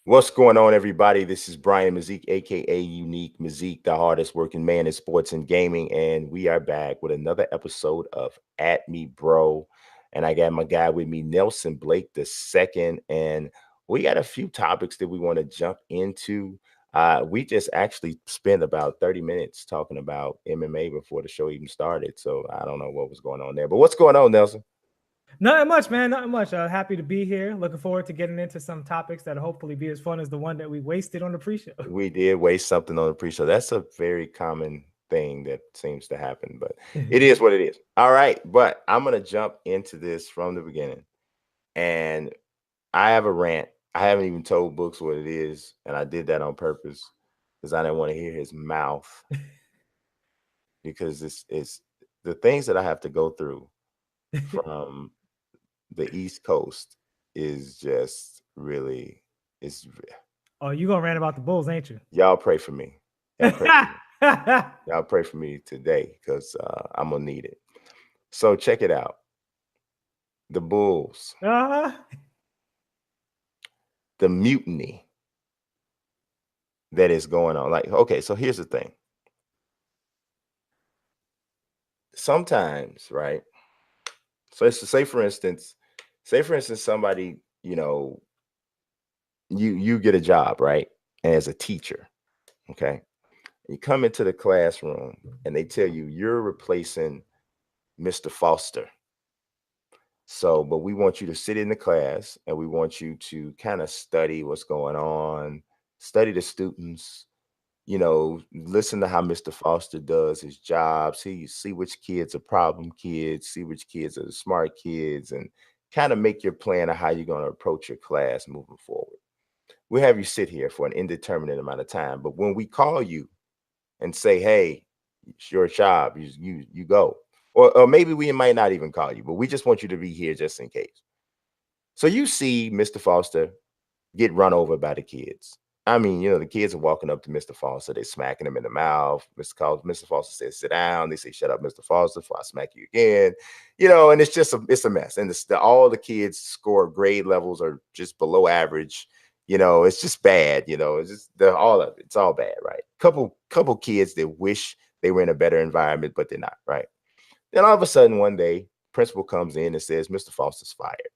What's going on, everybody? This is Brian Mazique, aka Unique Mazique, the hardest working man in sports and gaming, and we are back with another episode of At Me Bro. And I got my guy with me, Nelson Blake the second, and we got a few topics that we want to jump into. We just actually spent about 30 minutes talking about MMA before the show even started, so I don't know what was going on there. But what's going on, Nelson? Nothing much, man. Nothing much. Happy to be here. Looking forward to getting into some topics that hopefully be as fun as the one that we wasted on the pre-show. We did waste something on the pre-show. That's a very common thing that seems to happen, but it is what it is. All right, but I'm gonna jump into this from the beginning, and I have a rant. I haven't even told Books what it is, and I did that on purpose because I didn't want to hear his mouth because it's the things that I have to go through from the East Coast is just really it's Oh, you gonna rant about the Bulls, ain't you? y'all pray for me. Y'all pray for me. Y'all pray for me today because I'm gonna need it. So check it out. The Bulls, uh-huh. the mutiny that is going on. Like, okay, so here's the thing. Sometimes, right? So it's to say for instance, somebody, you get a job, right? As a teacher, okay? You come into the classroom and they tell you you're replacing Mr. Foster. So, but we want you to sit in the class and we want you to kind of study what's going on, study the students, listen to how Mr. Foster does his job, see which kids are problem kids, see which kids are the smart kids, and kind of make your plan of how you're going to approach your class moving forward. We have you sit here for an indeterminate amount of time, but when we call you and say, "Hey, it's your job," you go. Or maybe we might not even call you, but we just want you to be here just in case. So you see Mr. Foster get run over by the kids. I mean, the kids are walking up to Mr. Foster, they're smacking him in the mouth. Mr. Foster says, "Sit down." They say, "Shut up, Mr. Foster, before I smack you again." And it's a mess. And all the kids score grade levels are just below average. It's just bad. It's just all of it. It's all bad, right? Couple kids that wish they were in a better environment, but they're not, right? Then all of a sudden, one day, principal comes in and says, "Mr. Foster's fired."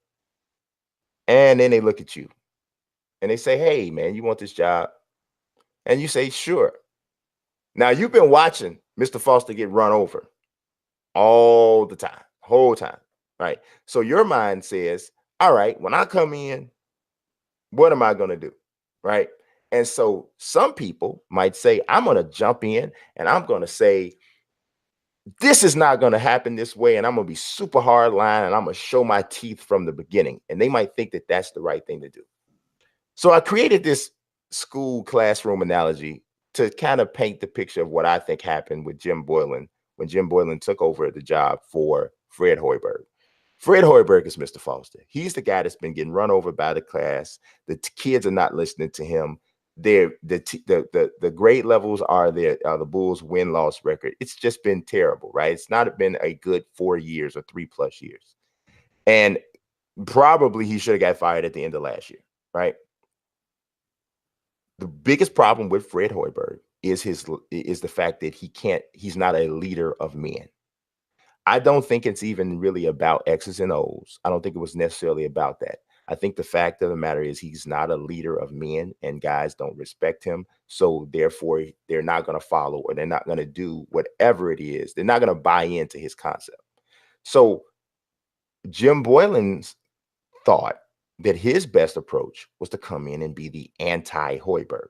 And then they look at you and they say, "Hey, man, you want this job?" And you say, "Sure." Now, you've been watching Mr. Foster get run over all the time, whole time, right? So your mind says, "All right, when I come in, what am I going to do?" Right? And so some people might say, "I'm going to jump in and I'm going to say, this is not going to happen this way. And I'm going to be super hard line and I'm going to show my teeth from the beginning." And they might think that that's the right thing to do. So I created this school classroom analogy to kind of paint the picture of what I think happened with Jim Boylan when Jim Boylan took over the job for Fred Hoiberg. Fred Hoiberg is Mr. Foster. He's the guy that's been getting run over by the class. The kids are not listening to him. The grade levels are the Bulls' win-loss record. It's just been terrible, right? It's not been a good 4 years or 3+ years. And probably he should have got fired at the end of last year, right? The biggest problem with Fred Hoiberg is the fact that he's not a leader of men. I don't think it's even really about X's and O's. I don't think it was necessarily about that. I think the fact of the matter is he's not a leader of men and guys don't respect him. So therefore, they're not going to follow or they're not going to do whatever it is. They're not going to buy into his concept. So Jim Boylan's thought that his best approach was to come in and be the anti-Hoiberg.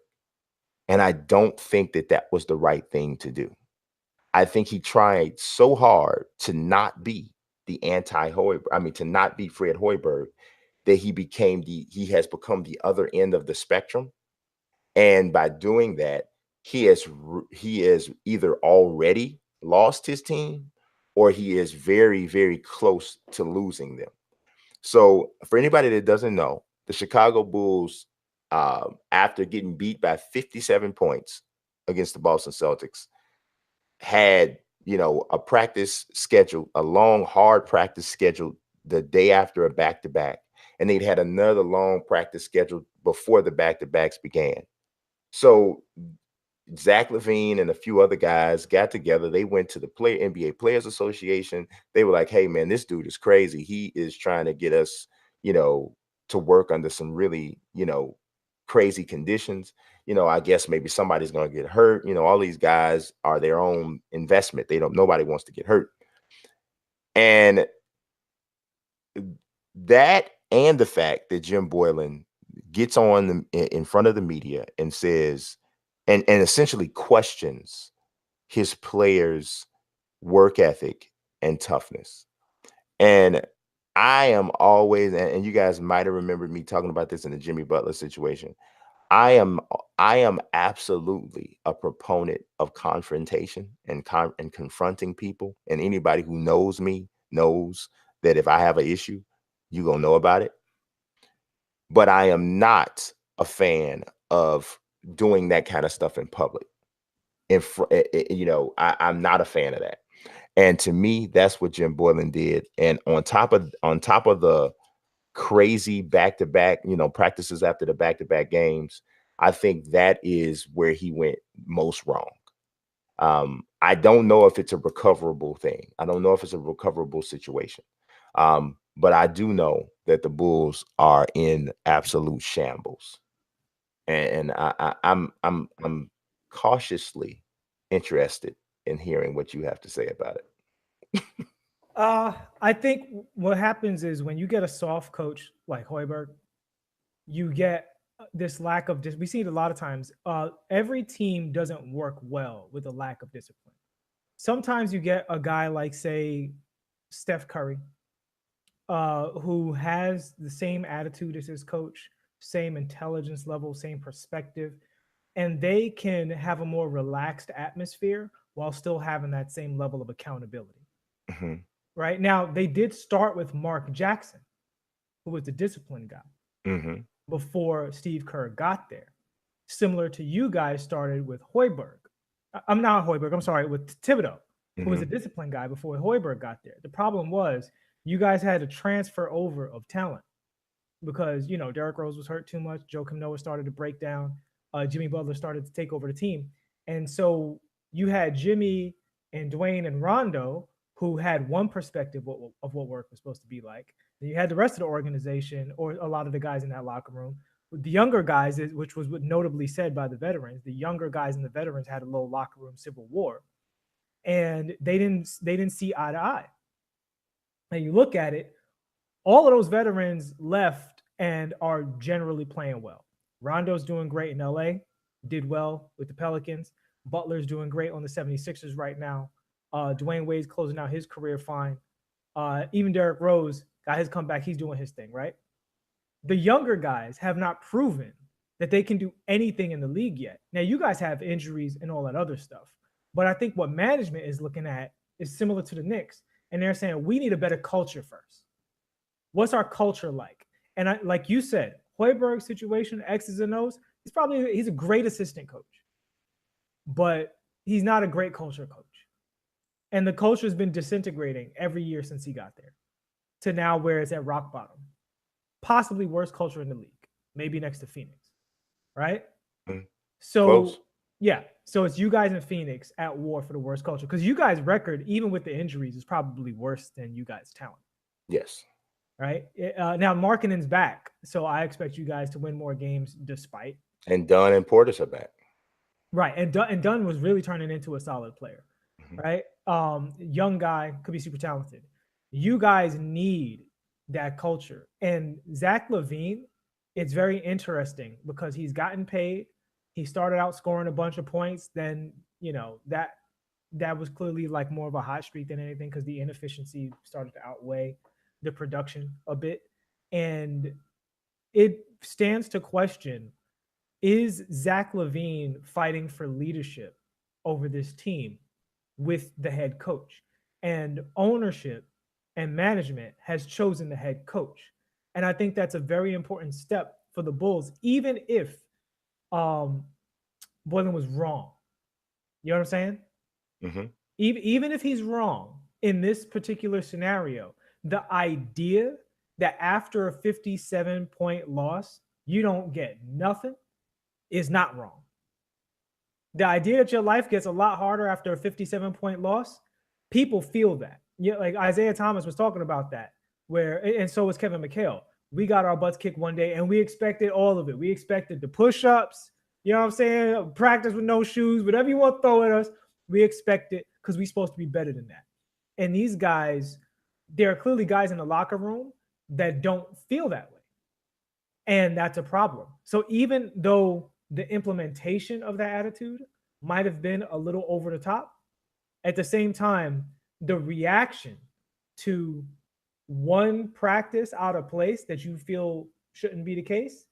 And I don't think that that was the right thing to do. I think he tried so hard to not be the anti-Hoiberg, to not be Fred Hoiberg, that he has become the other end of the spectrum. And by doing that, he has either already lost his team or he is very, very close to losing them. So for anybody that doesn't know, the Chicago Bulls, after getting beat by 57 points against the Boston Celtics, had a practice schedule, a long, hard practice schedule the day after a back-to-back, and they'd had another long practice scheduled before the back-to-backs began. So Zach LaVine and a few other guys got together. They went to the NBA Players Association. They were like, hey, man, this dude is crazy. He is trying to get us, to work under some really, crazy conditions. I guess maybe somebody's going to get hurt. All these guys are their own investment. Nobody wants to get hurt. And that, and the fact that Jim Boylan gets on in front of the media and says, and essentially questions his players' work ethic and toughness. And I am always, and you guys might have remembered me talking about this in the Jimmy Butler situation. I am absolutely a proponent of confrontation and confronting people. And anybody who knows me knows that if I have an issue, you're gonna know about it. But I am not a fan of doing that kind of stuff in public. I'm not a fan of that. And to me, that's what Jim Boylan did. And on top of the crazy back-to-back, practices after the back-to-back games, I think that is where he went most wrong. I don't know if it's a recoverable thing. I don't know if it's a recoverable situation. But I do know that the Bulls are in absolute shambles. And I'm cautiously interested in hearing what you have to say about it. I think what happens is when you get a soft coach like Hoiberg, you get this lack of we see it a lot of times. Every team doesn't work well with a lack of discipline. Sometimes you get a guy like, say, Steph Curry, who has the same attitude as his coach, same intelligence level, same perspective, and they can have a more relaxed atmosphere while still having that same level of accountability. Mm-hmm. Right now, they did start with Mark Jackson, who was the discipline guy, mm-hmm. before Steve Kerr got there. Similar to you guys started with Hoiberg. I'm not Hoiberg, I'm sorry, with Thibodeau, who was a discipline guy before Hoiberg got there. The problem was you guys had a transfer over of talent because, Derrick Rose was hurt too much. Joakim Noah started to break down. Jimmy Butler started to take over the team. And so you had Jimmy and Dwayne and Rondo, who had one perspective of what work was supposed to be like. Then you had the rest of the organization, or a lot of the guys in that locker room. The younger guys, which was notably said by the veterans, the younger guys and the veterans had a little locker room civil war. And they didn't see eye to eye. And you look at it, all of those veterans left and are generally playing well. Rondo's doing great in LA, did well with the Pelicans. Butler's doing great on the 76ers right now. Dwayne Wade's closing out his career fine. Even Derrick Rose got his comeback. He's doing his thing, right? The younger guys have not proven that they can do anything in the league yet. Now, you guys have injuries and all that other stuff. But I think what management is looking at is similar to the Knicks. And they're saying, we need a better culture first. What's our culture like? And like you said, Hoiberg's situation, X's and O's, he's a great assistant coach. But he's not a great culture coach. And the culture has been disintegrating every year since he got there to now where it's at rock bottom. Possibly worst culture in the league, maybe next to Phoenix, right? Mm-hmm. So, close. Yeah. So it's you guys in Phoenix at war for the worst culture because you guys' record, even with the injuries, is probably worse than you guys' talent. Yes. Right? Now, Markkanen's back, so I expect you guys to win more games despite. And Dunn and Portis are back. Right. And Dunn was really turning into a solid player, right? Young guy, could be super talented. You guys need that culture. And Zach LaVine, it's very interesting because he's gotten paid. He started out scoring a bunch of points. Then, that was clearly like more of a hot streak than anything because the inefficiency started to outweigh the production a bit. And it stands to question, is Zach LaVine fighting for leadership over this team with the head coach? And ownership and management has chosen the head coach. And I think that's a very important step for the Bulls, even if Boylan was wrong. You know what I'm saying? Mm-hmm. Even if he's wrong in this particular scenario, the idea that after a 57-point loss, you don't get nothing is not wrong. The idea that your life gets a lot harder after a 57-point loss, people feel that. Yeah, like Isaiah Thomas was talking about that, where, and so was Kevin McHale. We got our butts kicked one day and we expected all of it. We expected the push-ups, you know what I'm saying? Practice with no shoes, whatever you want to throw at us. We expect it because we're supposed to be better than that. And these guys, there are clearly guys in the locker room that don't feel that way. And that's a problem. So even though the implementation of that attitude might have been a little over the top, at the same time, the reaction to one practice out of place that you feel shouldn't be the case,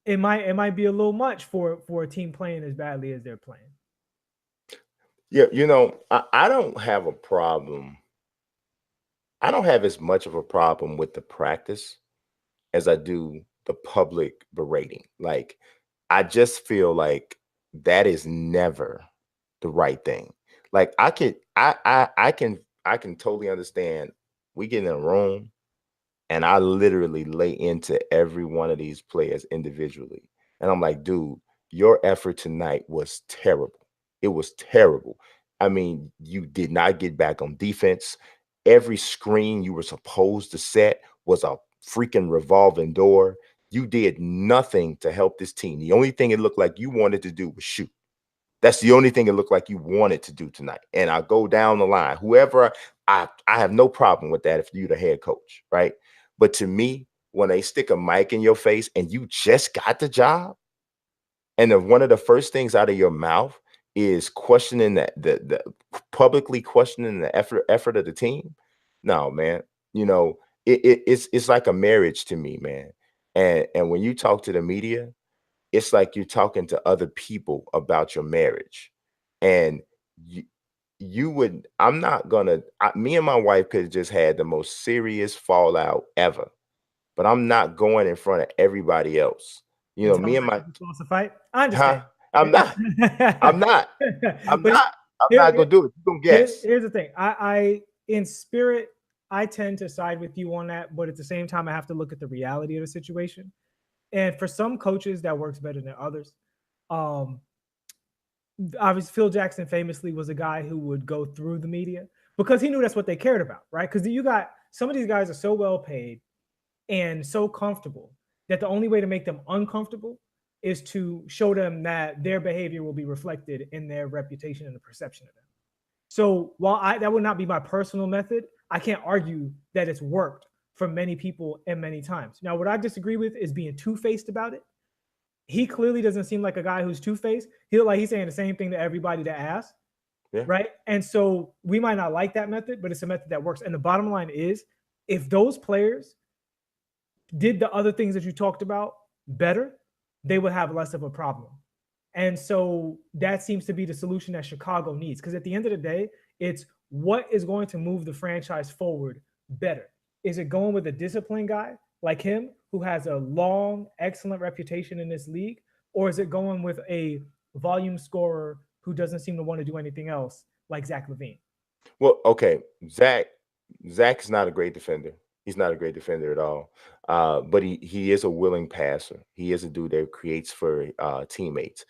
it might be a little much for a team playing as badly as they're playing. Yeah, you know, I don't have a problem. I don't have as much of a problem with the practice as I do the public berating. Like, I just feel like that is never the right thing. Like, I can totally understand. We get in a room and I literally lay into every one of these players individually. And I'm like, dude, your effort tonight was terrible. It was terrible. I mean, you did not get back on defense. Every screen you were supposed to set was a freaking revolving door. You did nothing to help this team. The only thing it looked like you wanted to do was shoot. That's the only thing it looked like you wanted to do tonight. And I go down the line. Whoever, I have no problem with that if you're the head coach, right? But to me, when they stick a mic in your face and you just got the job, and then one of the first things out of your mouth is questioning the publicly questioning the effort of the team. No, man. You know, it's like a marriage to me, man. And when you talk to the media, it's like you're talking to other people about your marriage. And you would, I'm not gonna, me and my wife could have just had the most serious fallout ever, but I'm not going in front of everybody else. You know, me and my, supposed to fight. I huh? understand. I'm not. I'm not. I'm But not. I'm not gonna do it. You're gonna guess. Here's the thing. I in spirit, I tend to side with you on that, but at the same time, I have to look at the reality of the situation. And for some coaches, that works better than others. Obviously, Phil Jackson famously was a guy who would go through the media because he knew that's what they cared about, right? Because you got some of these guys are so well paid and so comfortable that the only way to make them uncomfortable is to show them that their behavior will be reflected in their reputation and the perception of them. So while that would not be my personal method, I can't argue that it's worked for many people and many times. Now, what I disagree with is being two-faced about it. He clearly doesn't seem like a guy who's two-faced. He's saying the same thing to everybody that asks, right? And so we might not like that method, but it's a method that works. And the bottom line is, if those players did the other things that you talked about better, they would have less of a problem. And so that seems to be the solution that Chicago needs. Because at the end of the day, it's what is going to move the franchise forward better. Is it going with a disciplined guy like him who has a long, excellent reputation in this league? Or is it going with a volume scorer who doesn't seem to want to do anything else like Zach LaVine? Well, okay. Zach's not a great defender. He's not a great defender at all. But he is a willing passer. He is a dude that creates for teammates.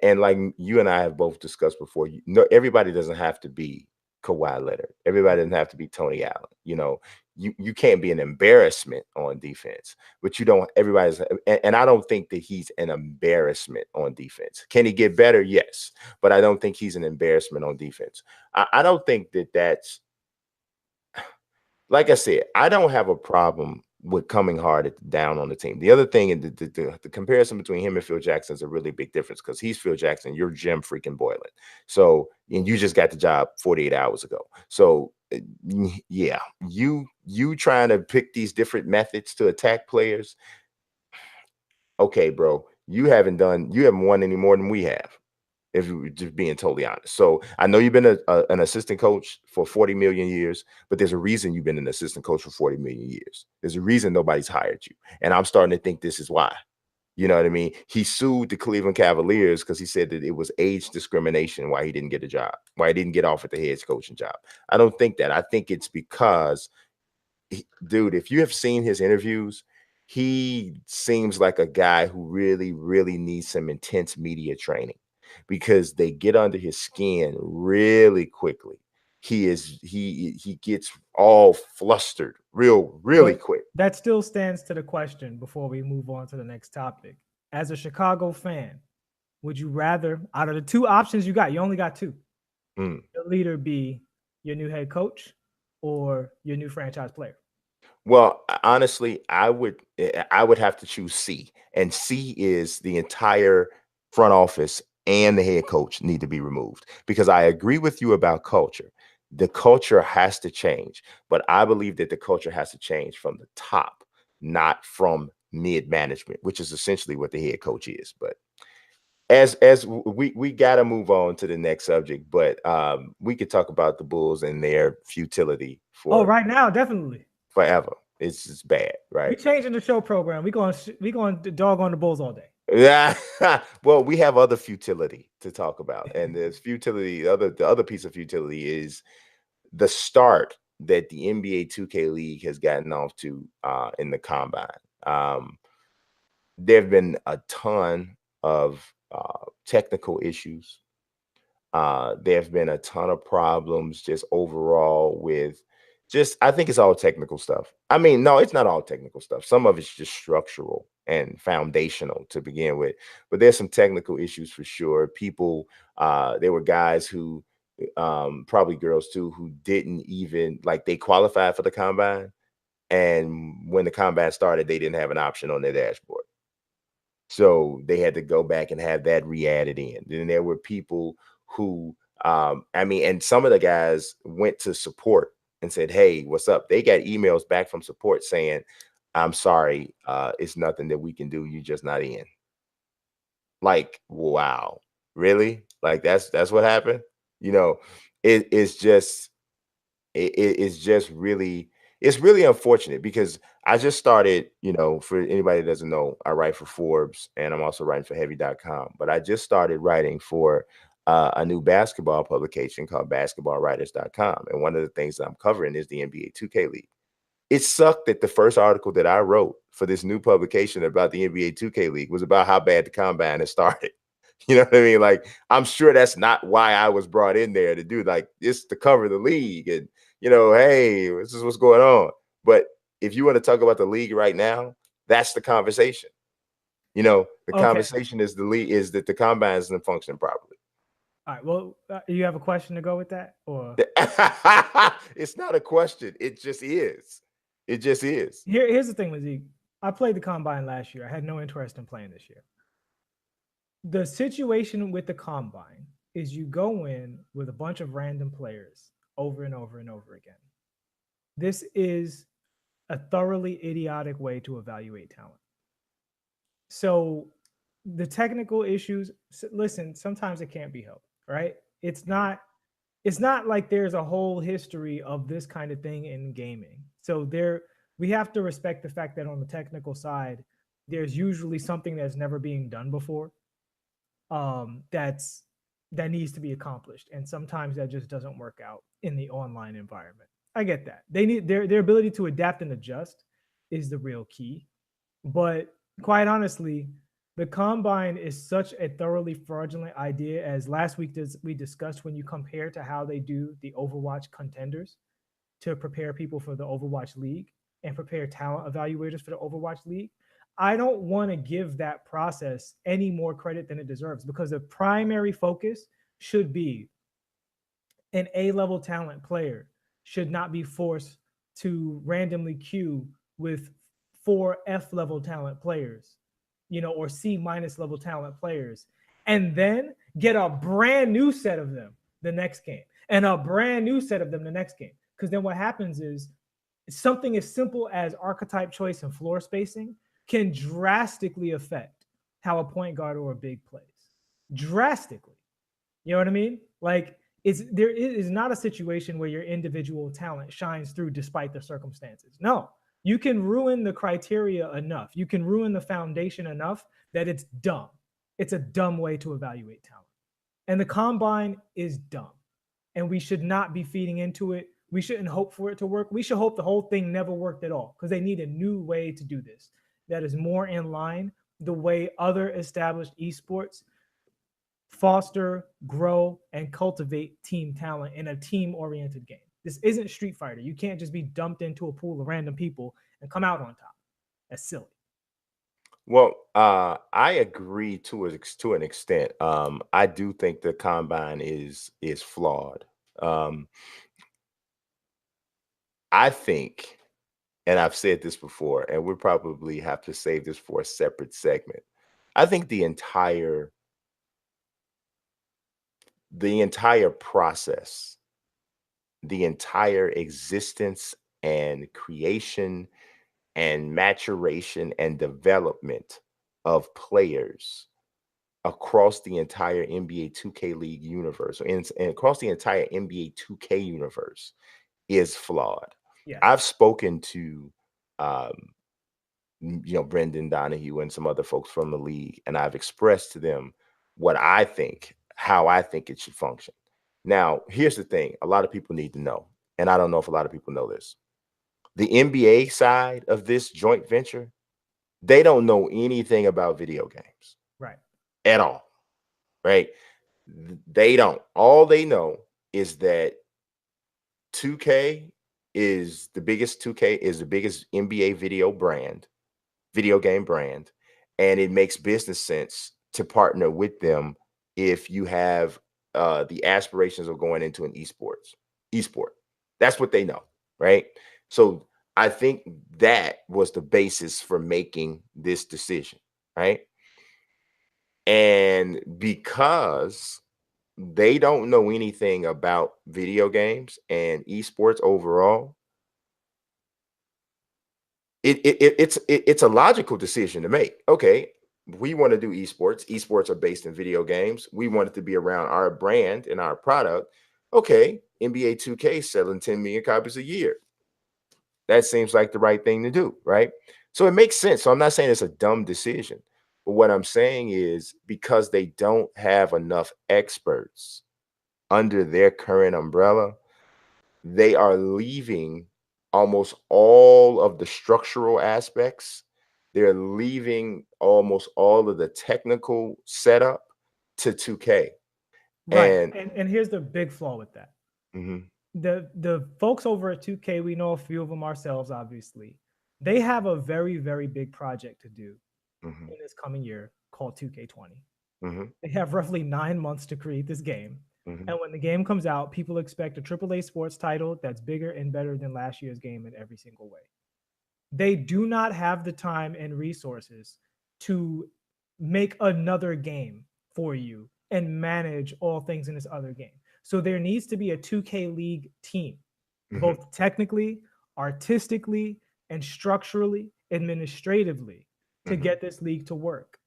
And like you and I have both discussed before, everybody doesn't have to be Kawhi Leonard. Everybody doesn't have to be Tony Allen. You know, you can't be an embarrassment on defense, but you don't. Everybody's, and I don't think that he's an embarrassment on defense. Can he get better? Yes, but I don't think he's an embarrassment on defense. I don't think that that's, like I said, I don't have a problem with coming hard down on the team. The other thing, and the comparison between him and Phil Jackson is a really big difference because he's Phil Jackson, you're Jim freaking Boylan. So, and you just got the job 48 hours ago. So, yeah, you trying to pick these different methods to attack players. Okay, bro, you haven't won any more than we have, if you're just being totally honest. So I know you've been an assistant coach for 40 million years, but there's a reason you've been an assistant coach for 40 million years. There's a reason nobody's hired you. And I'm starting to think this is why. You know what I mean? He sued the Cleveland Cavaliers because he said that it was age discrimination why he didn't get a job, why he didn't get offered the head coaching job. I don't think that. I think it's because, dude, if you have seen his interviews, he seems like a guy who really, really needs some intense media training because they get under his skin really quickly. He gets all flustered really But quick. that still stands to the question before we move on to the next topic. As a Chicago fan, would you rather, out of the two options you got, you only got two, Mm. your leader be your new head coach or your new franchise player? Well, honestly, I would have to choose C, and C is the entire front office and the head coach need to be removed because I agree with you about culture. The culture has to change, but I believe that the culture has to change from the top, not from mid management, which is essentially what the head coach is. But we got to move on to the next subject, but we could talk about the Bulls and their futility Oh, for right now, definitely. forever. It's just bad, We right? changing the show program. We going to dog on the Bulls all day. Yeah. Well, we have other futility to talk about, and there's futility. The other piece of futility is the start that the NBA 2K League has gotten off to in the combine. There have been a ton of technical issues. There have been a ton of problems just overall with just, I think it's all technical stuff. I mean, no, it's not all technical stuff. Some of it's just structural and foundational to begin with, but there's some technical issues for sure. People, there were guys who, probably girls too, who didn't even like they qualified for the combine. And when the combine started, they didn't have an option on their dashboard. So they had to go back and have that re-added in. Then there were people who, I mean, and some of the guys went to support and said, "Hey, what's up?" They got emails back from support saying, "I'm sorry, it's nothing that we can do. You're just not in." Like, wow, really? Like that's what happened? You know, it's just it's just really it's really unfortunate because I just started, for anybody that doesn't know, I write for Forbes and I'm also writing for heavy.com, but I just started writing for a new basketball publication called basketballwriters.com. And one of the things that I'm covering is the NBA 2K League. It sucked that the first article that I wrote for this new publication about the NBA 2K League was about how bad the combine had started. You know what I mean? Like, I'm sure that's not why I was brought in there to do like this to cover the league and, hey, this is what's going on. But if you want to talk about the league right now, that's the conversation. The Okay. conversation is the league is that the combine isn't functioning properly. All right. Well, you have a question to go with that, or It's not a question. It just is. It just is. here's the thing, Mazique. I played the combine last year. I had no interest in playing this year. The situation with the combine is you go in with a bunch of random players over and over and over again. This is a thoroughly idiotic way to evaluate talent. So the technical issues, listen, sometimes it can't be helped, right? It's not like there's a whole history of this kind of thing in gaming. So we have to respect the fact that on the technical side, there's usually something that's never being done before. That needs to be accomplished, and sometimes that just doesn't work out in the online environment. I get that. They need their ability to adapt and adjust is the real key. But quite honestly, the combine is such a thoroughly fraudulent idea, as last week we discussed, when you compare to how they do the Overwatch contenders to prepare people for the Overwatch League and prepare talent evaluators for the Overwatch League. I don't want to give that process any more credit than it deserves, because the primary focus should be an A-level talent player should not be forced to randomly queue with 4 F-level talent players, or C- level talent players, and then get a brand new set of them the next game and a brand new set of them the next game. Because then what happens is something as simple as archetype choice and floor spacing can drastically affect how a point guard or a big plays. Drastically. You know what I mean? Like, there is not a situation where your individual talent shines through despite the circumstances. No, you can ruin the criteria enough. You can ruin the foundation enough that it's dumb. It's a dumb way to evaluate talent. And the combine is dumb. And we should not be feeding into it. We shouldn't hope for it to work. We should hope the whole thing never worked at all, because they need a new way to do this. that is more in line the way other established esports foster, grow, and cultivate team talent in a team-oriented game. This isn't Street Fighter. You can't just be dumped into a pool of random people and come out on top. That's silly. Well, I agree to an extent. I do think the combine is flawed. I think, and I've said this before, and we'll probably have to save this for a separate segment. I think the entire process, the entire existence and creation and maturation and development of players across the entire NBA 2K League universe and across the entire NBA 2K universe is flawed. Yes. I've spoken to Brendan Donahue and some other folks from the league, and I've expressed to them what I think, how I think it should function. Now, here's the thing. A lot of people need to know, and I don't know if a lot of people know this. The NBA side of this joint venture, they don't know anything about video games. Right. At all. Right? They don't. All they know is that 2K is the biggest NBA video game brand, and it makes business sense to partner with them if you have the aspirations of going into an esport. That's what they know, right? So I think that was the basis for making this decision, right? And because they don't know anything about video games and esports overall, it's a logical decision to make. Okay, we want to do esports. Esports are based in video games. We want it to be around our brand and our product. Okay, NBA 2K selling 10 million copies a year. That seems like the right thing to do, right? So it makes sense. So I'm not saying it's a dumb decision, but what I'm saying is because they don't have enough experts under their current umbrella, they are leaving almost all of the structural aspects. They're leaving almost all of the technical setup to 2K. Right. And here's the big flaw with that. Mhm. The folks over at 2K, we know a few of them ourselves, obviously. They have a very, very big project to do in this coming year called 2K20. They have roughly 9 months to create this game. And when the game comes out, people expect a AAA sports title that's bigger and better than last year's game in every single way. They do not have the time and resources to make another game for you and manage all things in this other game. So there needs to be a 2K League team, both technically, artistically, and structurally, administratively, to get this league to work.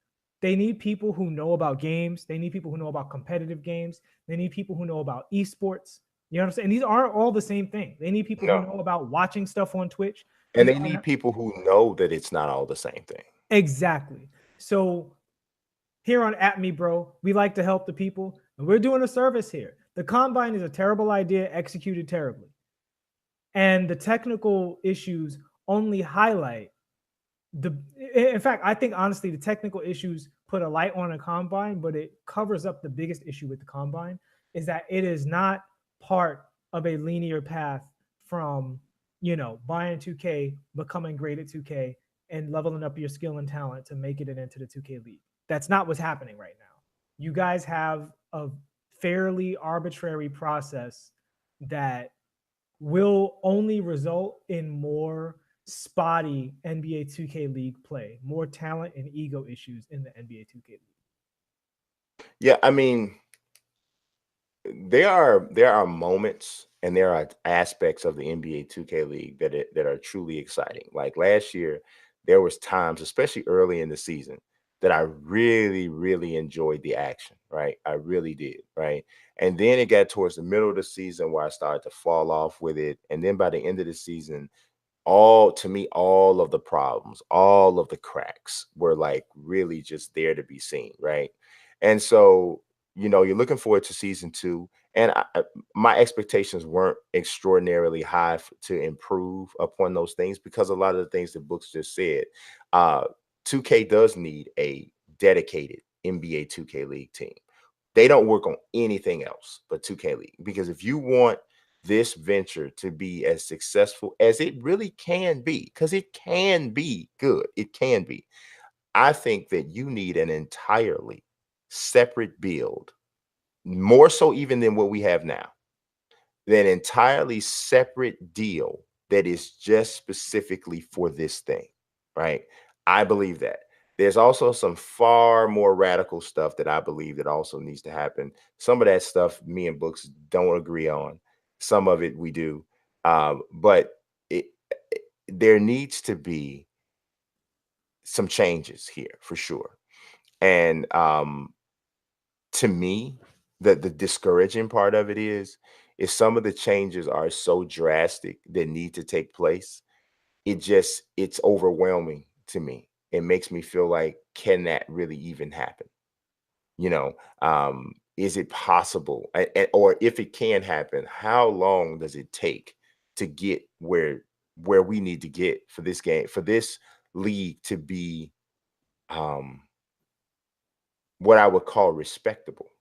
They need people who know about games. They need people who know about competitive games. They need people who know about esports. You know what I'm saying? These aren't all the same thing. They need people who know about watching stuff on Twitch. And they need people who know that it's not all the same thing. Exactly. So here on At Me Bro, we like to help the people, and we're doing a service here. The combine is a terrible idea executed terribly. And the technical issues only highlight in fact, I think honestly, the technical issues put a light on a combine, but it covers up the biggest issue with the combine is that it is not part of a linear path from, buying 2K, becoming great at 2K, and leveling up your skill and talent to make it into the 2K League. That's not what's happening right now. You guys have a fairly arbitrary process that will only result in more spotty NBA 2K League play, more talent and ego issues in the NBA 2K League. Yeah, I mean, there are moments and there are aspects of the NBA 2K League that are truly exciting. Like last year, there was times, especially early in the season, that I really, really enjoyed the action, right? I really did, right? And then it got towards the middle of the season where I started to fall off with it. And then by the end of the season, all of the problems, all of the cracks were like really just there to be seen, right? And so, you're looking forward to season 2, And my expectations weren't extraordinarily high to improve upon those things, because a lot of the things that Books just said, 2K does need a dedicated NBA 2K League team. They don't work on anything else but 2K League, because if you want this venture to be as successful as it really can be, because it can be good, it can be, I think that you need an entirely separate build, more so even than what we have now, an entirely separate deal that is just specifically for this thing, right? I believe that. There's also some far more radical stuff that I believe that also needs to happen. Some of that stuff me and Books don't agree on. Some of it we do. But there needs to be some changes here for sure. And to me, the discouraging part of it is some of the changes are so drastic that need to take place. It's overwhelming to me. It makes me feel like, can that really even happen? You know, is it possible? Or if it can happen, how long does it take to get where we need to get for this game, for this league to be what I would call respectable?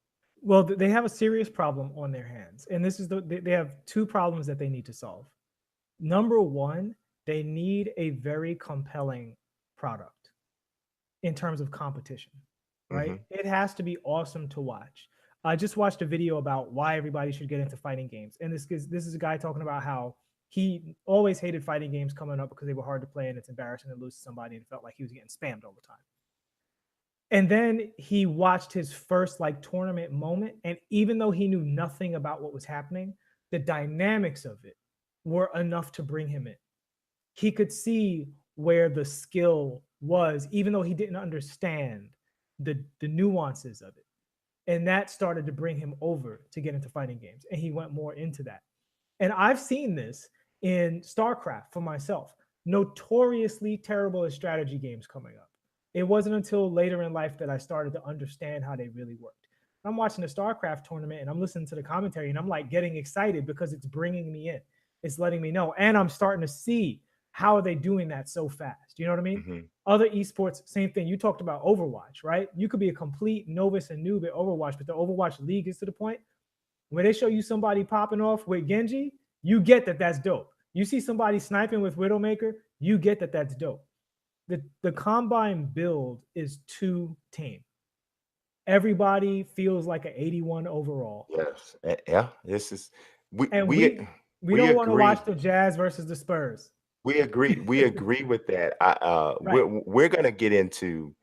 Well, they have a serious problem on their hands, and this is they have two problems that they need to solve. Number one, they need a very compelling product in terms of competition, right? Hmm. It has to be awesome to watch. I just watched a video about why everybody should get into fighting games, and this is a guy talking about how he always hated fighting games coming up because they were hard to play and it's embarrassing to lose to somebody, and felt like he was getting spammed all the time. And then he watched his first like tournament moment, and even though he knew nothing about what was happening, the dynamics of it were enough to bring him in. He could see where the skill was, even though he didn't understand the nuances of it. And that started to bring him over to get into fighting games. And he went more into that. And I've seen this in StarCraft for myself. Notoriously terrible at strategy games coming up. It wasn't until later in life that I started to understand how they really worked. I'm watching a StarCraft tournament and I'm listening to the commentary and I'm like getting excited because it's bringing me in. It's letting me know. And I'm starting to see how are they doing that so fast. You know what I mean? Hmm. Other esports, same thing. You talked about Overwatch, right? You could be a complete novice and noob at Overwatch, but the Overwatch League is to the point where they show you somebody popping off with Genji, you get that that's dope. You see somebody sniping with Widowmaker, you get that that's dope. The combine build is too tame. Everybody feels like an 81 overall. Yes. Yeah. This is we And we we we don't want to agree. watch the Jazz versus the Spurs. We agree. We agree with that. Right. We're gonna get into,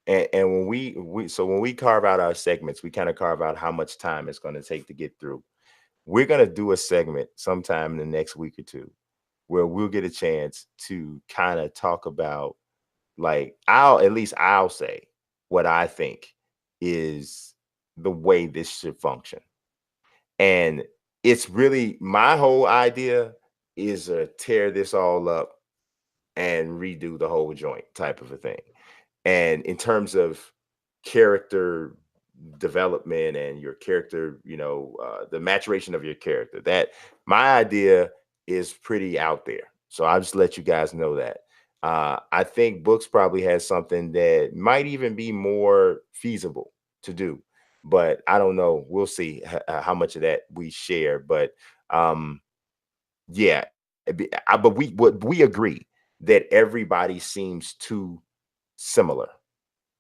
and when when we carve out our segments, we kind of carve out how much time it's going to take to get through. We're gonna do a segment sometime in the next week or two where we'll get a chance to kind of talk about, like, I'll say what I think is the way this should function. And it's really my whole idea is to tear this all up and redo the whole joint type of a thing. And in terms of character development and your character, the maturation of your character, that my idea is pretty out there. So I'll just let you guys know that. I think Books probably has something that might even be more feasible to do, but I don't know. We'll see how much of that we share. But yeah, but we agree that everybody seems too similar.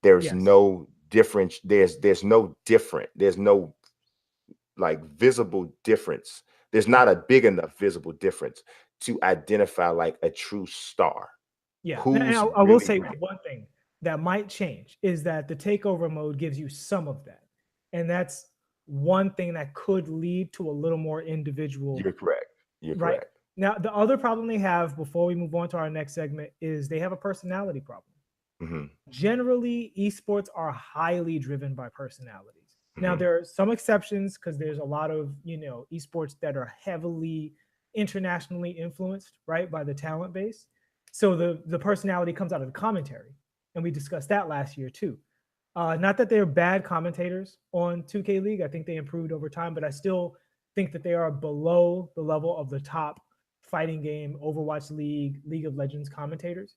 There's Yes. no difference. There's no different. There's no like visible difference. There's not a big enough visible difference to identify like a true star. Yeah. And Who's I will really say brilliant. one thing that might change is that the takeover mode gives you some of that. And that's one thing that could lead to a little more individual. You're correct. You're Right. correct. Now, the other problem they have before we move on to our next segment is they have a personality problem. Hmm. Generally, esports are highly driven by personalities. Now, Hmm. there are some exceptions because there's a lot of, esports that are heavily internationally influenced, right, by the talent base. So the personality comes out of the commentary. And we discussed that last year too. Not that they're bad commentators on 2K League. I think they improved over time, but I still think that they are below the level of the top fighting game, Overwatch League, League of Legends commentators.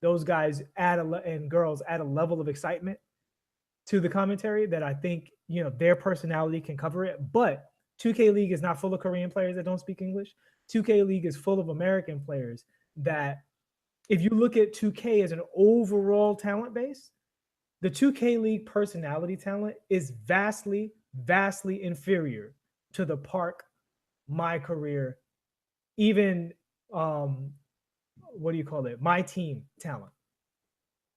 Those guys and girls add a level of excitement to the commentary that I think, their personality can cover it. But 2K League is not full of Korean players that don't speak English. 2K League is full of American players that, if you look at 2K as an overall talent base, the 2K League personality talent is vastly, vastly inferior to the Park, My Career, even what do you call it? My Team talent.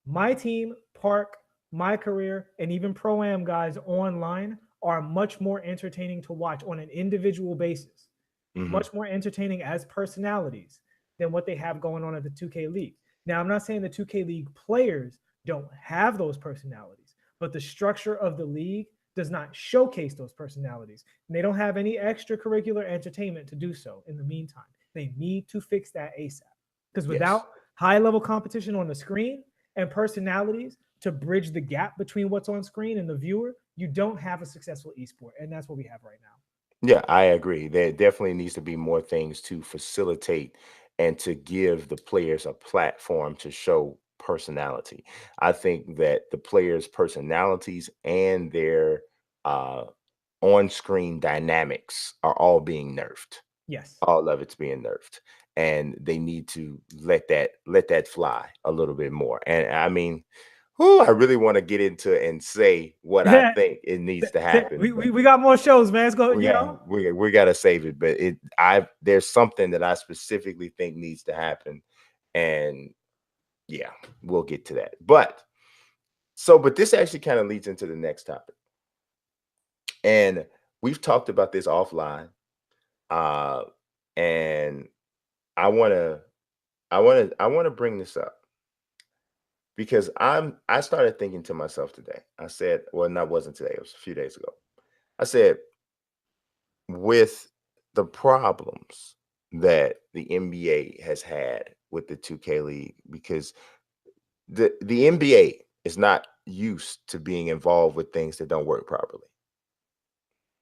My Team, Park, My Career, and even Pro-Am guys online are much more entertaining to watch on an individual basis, much more entertaining as personalities than what they have going on at the 2K League. Now, I'm not saying the 2K League players don't have those personalities, but the structure of the league does not showcase those personalities. And they don't have any extracurricular entertainment to do so in the meantime. They need to fix that ASAP. Because without high-level competition on the screen and personalities to bridge the gap between what's on screen and the viewer, you don't have a successful esport. And that's what we have right now. Yeah, I agree. There definitely needs to be more things to facilitate and to give the players a platform to show personality. I think that the players' personalities and their on-screen dynamics are all being nerfed. Yes. All of it's being nerfed, and they need to let that fly a little bit more. And I mean, I really want to get into and say what I think it needs to happen. We got more shows, man. Let's go. We got to save it, but there's something that I specifically think needs to happen, and yeah, we'll get to that. But this actually kind of leads into the next topic, and we've talked about this offline, and I want to bring this up because I started thinking to myself today. I said, well, that wasn't today, it was a few days ago. I said, with the problems that the NBA has had with the 2K League, because the NBA is not used to being involved with things that don't work properly.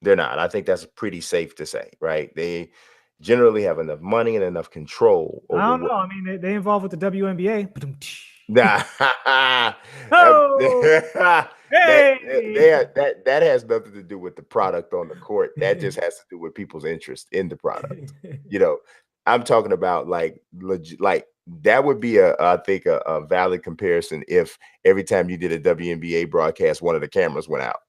They're not. I think that's pretty safe to say, right? They generally have enough money and enough control over I don't know. I mean, they involved with the WNBA. Nah. Oh, that has nothing to do with the product on the court. That just has to do with people's interest in the product. I'm talking about like legit, like that would be I think a valid comparison if every time you did a WNBA broadcast, one of the cameras went out.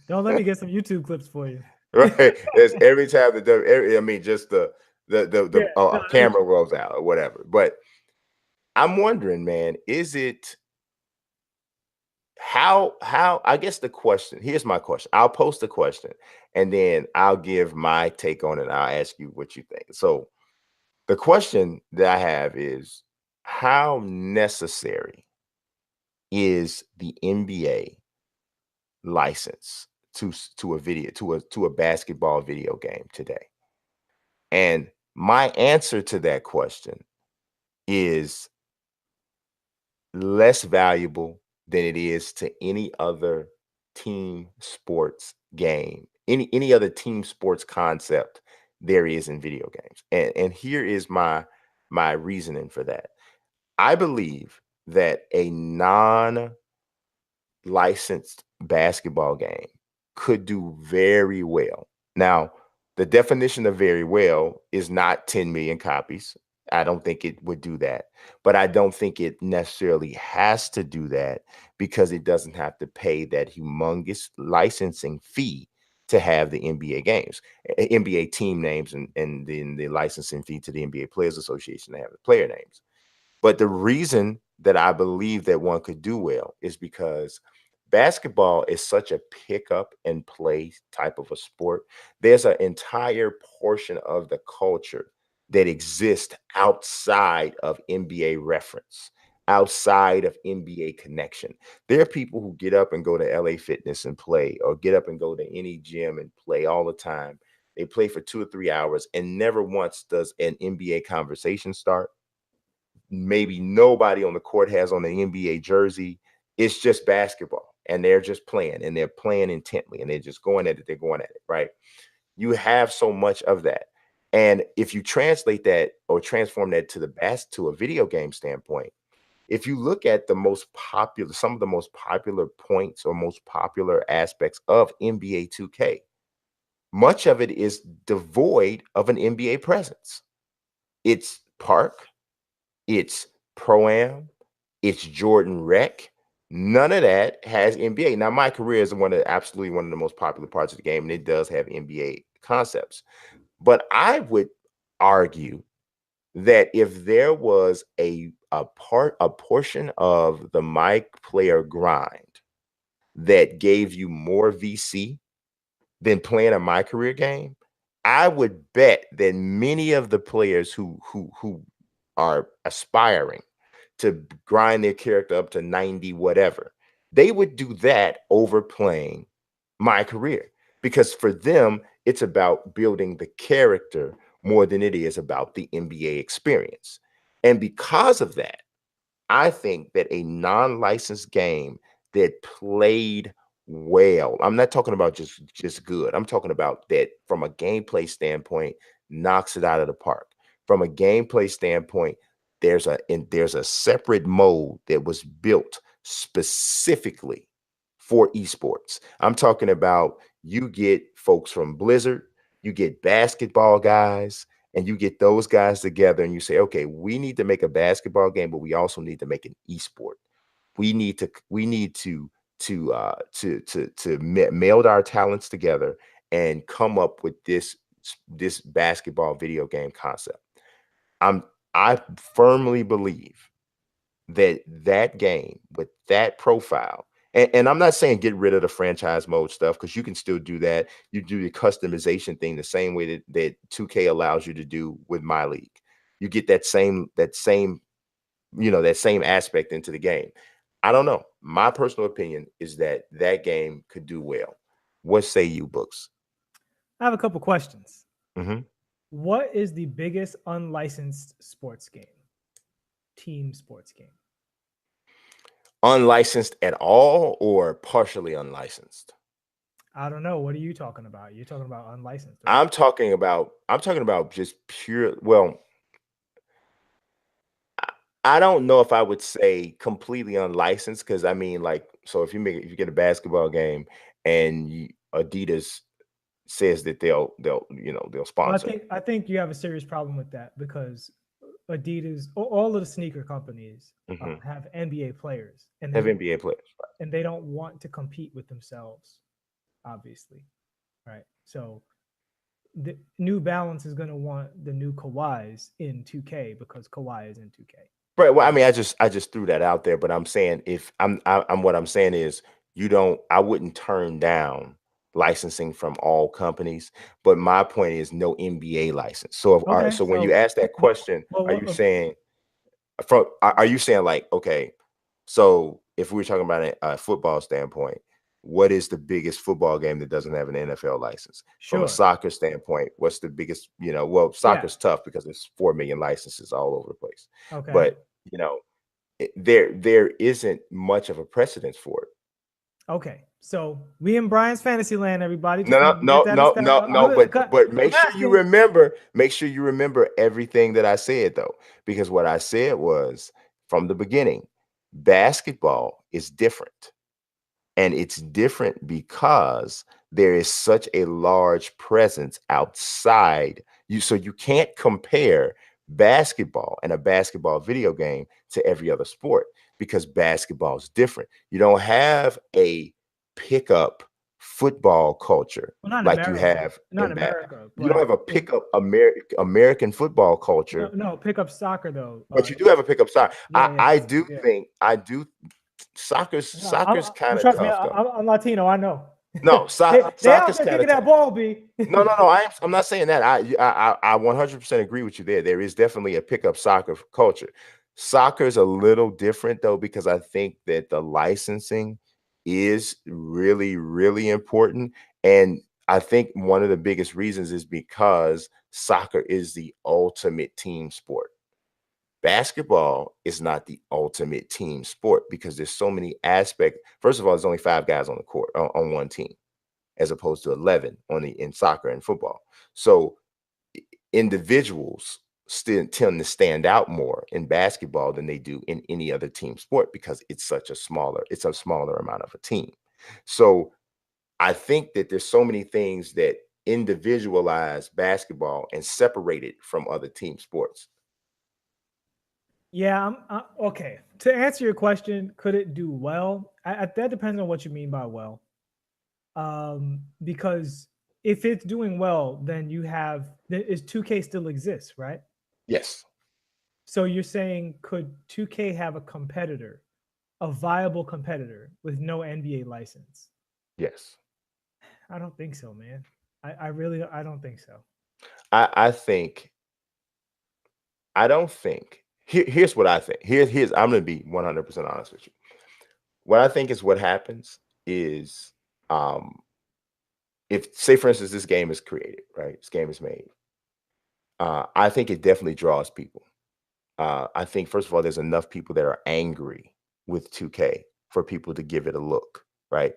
Don't let me get some YouTube clips for you. Right. There's every time just the camera rolls out or whatever. But I'm wondering, man, is it how I guess the question, here's my question. I'll post the question and then I'll give my take on it. And I'll ask you what you think. So the question that I have is, how necessary is the NBA license to a basketball video game today? And my answer to that question is less valuable than it is to any other team sports game, any other team sports concept there is in video games. And here is my reasoning for that. I believe that a non-licensed basketball game could do very well. Now, the definition of very well is not 10 million copies. I don't think it would do that, but I don't think it necessarily has to do that because it doesn't have to pay that humongous licensing fee to have the NBA games, NBA team names, and then the licensing fee to the NBA Players Association to have the player names. But the reason that I believe that one could do well is because basketball is such a pick up and play type of a sport. There's an entire portion of the culture that exists outside of NBA reference, outside of NBA connection. There are people who get up and go to LA Fitness and play, or get up and go to any gym and play all the time. They play for 2 or 3 hours and never once does an NBA conversation start. Maybe nobody on the court has on the NBA jersey. It's just basketball. and they're just playing, and they're playing intently, and they're just going at it. They're going at it, right? You have so much of that. And if you translate that or transform that to a video game standpoint, if you look at some of the most popular points or most popular aspects of NBA 2K, much of it is devoid of an NBA presence. It's Park, it's Pro-Am, it's Jordan Rec. None of that has NBA. Now, my career is absolutely one of the most popular parts of the game, and it does have NBA concepts. But I would argue that if there was a portion of the My Player grind that gave you more VC than playing a My Career game, I would bet that many of the players who are aspiring to grind their character up to 90 whatever, they would do that over playing My Career, because for them it's about building the character more than it is about the NBA experience. And because of that, I think that a non-licensed game that played well, I'm not talking about just good, I'm talking about that from a gameplay standpoint knocks it out of the park. From a gameplay standpoint, there's a separate mode that was built specifically for esports. I'm talking about, you get folks from Blizzard, you get basketball guys, and you get those guys together and you say, okay, we need to make a basketball game, but we also need to make an esport. We need to meld our talents together and come up with this basketball video game concept. I firmly believe that game with that profile, and I'm not saying get rid of the franchise mode stuff, because you can still do that. You do the customization thing the same way that 2K allows you to do with My League. You get that same aspect into the game. I don't know. My personal opinion is that game could do well. What say you, Books? I have a couple questions. Mm-hmm. What is the biggest unlicensed sports game? Team sports game. Unlicensed at all or partially unlicensed? I don't know. What are you talking about? You're talking about unlicensed, right? I'm talking about just pure. Well, I don't know if I would say completely unlicensed, because I mean, like, so if you get a basketball game and Adidas says that they'll sponsor. Well, I think you have a serious problem with that, because Adidas, all of the sneaker companies have NBA players, and NBA players, right? And they don't want to compete with themselves, obviously, right? So the New Balance is going to want the new Kawhis in 2K because Kawhi is in 2K. Right. Well, I mean, I just threw that out there, but I'm saying, if what I'm saying is, I wouldn't turn down licensing from all companies, but my point is no NBA license. So when you ask that question, are you saying like, okay, so if we're talking about a football standpoint, what is the biggest football game that doesn't have an NFL license? Sure. From a soccer standpoint, what's the biggest, well, soccer's tough because there's 4 million licenses all over the place. Okay. But, there isn't much of a precedence for it. Okay. So we in Brian's fantasy land, everybody. No, but make sure you remember everything that I said, though, because what I said was, from the beginning, basketball is different. And it's different because there is such a large presence outside you. So you can't compare basketball and a basketball video game to every other sport, because basketball is different. You don't have a pickup football culture like you have in America. You don't have a pickup American football culture. No, pickup soccer though. But you do have a pickup soccer. I do think soccer's kind of tough. Though. I'm Latino, I know. No, soccer's kind of that ball, B. No. I'm not saying that. I 100% agree with you there. There is definitely a pickup soccer culture. Soccer's a little different though, because I think that the licensing is really, really important. And I think one of the biggest reasons is because soccer is the ultimate team sport. Basketball is not the ultimate team sport because there's so many aspects. First of all, there's only 5 guys on the court on one team, as opposed to 11 in soccer and football. So individuals still tend to stand out more in basketball than they do in any other team sport because it's a smaller amount of a team. So I think that there's so many things that individualize basketball and separate it from other team sports. Yeah, okay. To answer your question, could it do well? That depends on what you mean by well. Because if it's doing well, then is 2K still exists, right? Yes. So you're saying could 2K have a competitor, a viable competitor with no NBA license? Yes. I don't think so, man. I don't think so. I don't think. Here's what I think. Here's I'm going to be 100% honest with you. What I think is what happens is, if, say, for instance, this game is created, right? This game is made. I think it definitely draws people. I think, first of all, there's enough people that are angry with 2K for people to give it a look, right?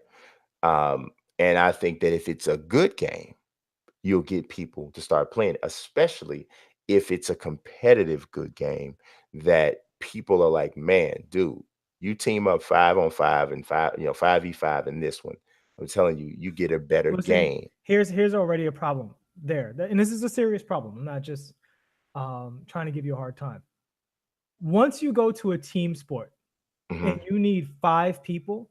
And I think that if it's a good game, you'll get people to start playing, especially if it's a competitive good game that people are like, man, dude, you team up 5-on-5 and 5v5 in this one. I'm telling you, you get a better game. Here's already a problem there. And this is a serious problem. I'm not just trying to give you a hard time. Once you go to a team sport and you need 5 people,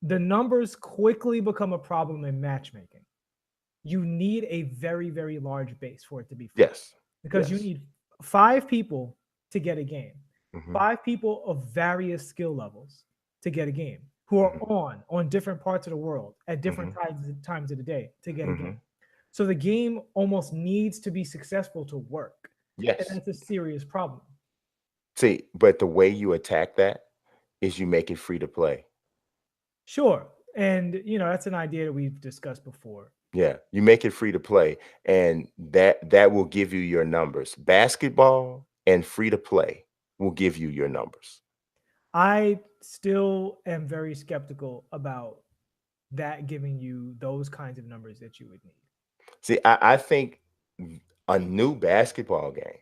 the numbers quickly become a problem in matchmaking. You need a very, very large base for it to be fun. Yes. Because you need 5 people to get a game. 5 people of various skill levels to get a game, who are on different parts of the world at different times of the day to get a game. So the game almost needs to be successful to work. Yes. And that's a serious problem. See, but the way you attack that is you make it free to play. Sure. And, that's an idea that we've discussed before. Yeah, you make it free to play, and that will give you your numbers. Basketball and free to play will give you your numbers. I still am very skeptical about that giving you those kinds of numbers that you would need. See, I think a new basketball game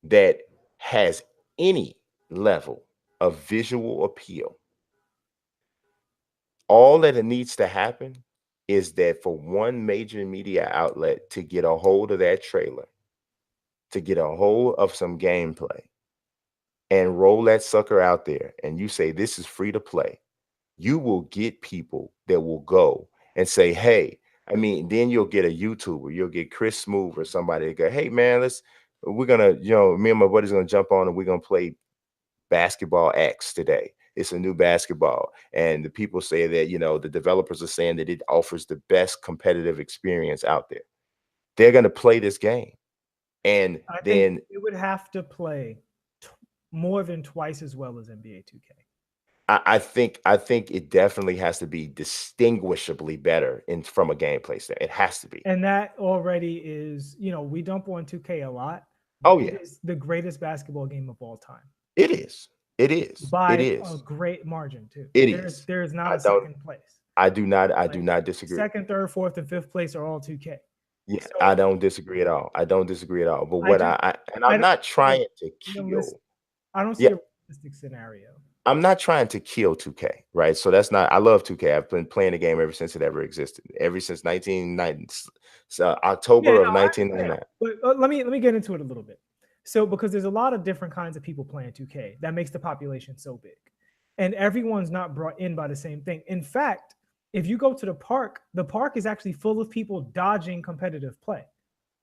that has any level of visual appeal, all that it needs to happen is that for one major media outlet to get a hold of that trailer, to get a hold of some gameplay, and roll that sucker out there, and you say this is free to play, you will get people that will go and say, hey, I mean, then you'll get a YouTuber, you'll get Chris Smooth or somebody to go, hey man, we're gonna, me and my buddy's gonna jump on and we're gonna play basketball X today. It's a new basketball. And the people say that, the developers are saying that it offers the best competitive experience out there. They're gonna play this game. And I then think it would have to play more than twice as well as NBA 2K. I think it definitely has to be distinguishably better from a gameplay standpoint. It has to be. And that already is, we dump on 2K a lot. Oh yeah, it is the greatest basketball game of all time. It is. It is. By it is. a great margin too. There is not a second place. I do not disagree. Second, third, fourth, and fifth place are all 2K. Yeah, so, I don't disagree at all. I don't disagree at all. But what I'm not trying to kill. I don't see a realistic scenario. I'm not trying to kill 2K, right? So that's not. I love 2K. I've been playing the game ever since it ever existed. Ever since 1990, October of 1999. But let me get into it a little bit. So because there's a lot of different kinds of people playing 2K, that makes the population so big, and everyone's not brought in by the same thing. In fact, if you go to the park is actually full of people dodging competitive play.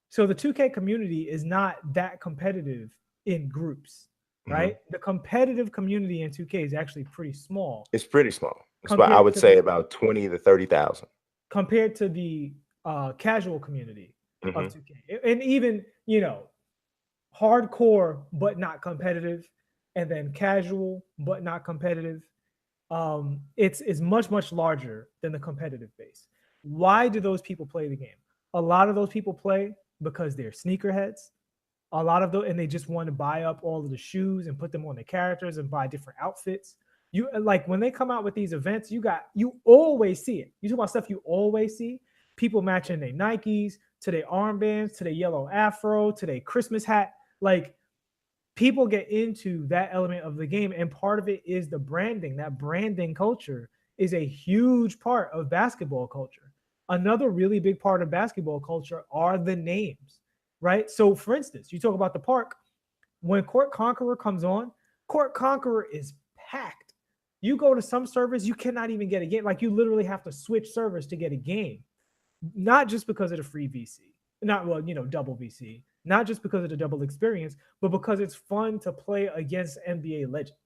So the 2K community is not that competitive in groups. Right? The competitive community in 2K is actually pretty small. It's pretty small. It's about, I would say about 20 to 30,000. Compared to the casual community of 2K. And even, hardcore but not competitive, and then casual but not competitive. It's much, much larger than the competitive base. Why do those people play the game? A lot of those people play because they're sneakerheads. A lot of those, and they just want to buy up all of the shoes and put them on the characters and buy different outfits. You like when they come out with these events, you always see it. You talk about stuff you always see. People matching their Nikes to their armbands, to their yellow afro, to their Christmas hat. Like people get into that element of the game, and part of it is the branding. That branding culture is a huge part of basketball culture. Another really big part of basketball culture are the names, right? So, for instance, you talk about the park. When Court Conqueror comes on, Court Conqueror is packed. You go to some servers, you cannot even get a game. Like you literally have to switch servers to get a game, not just because of the free VC, not well, double VC, not just because of the double experience, but because it's fun to play against NBA legends.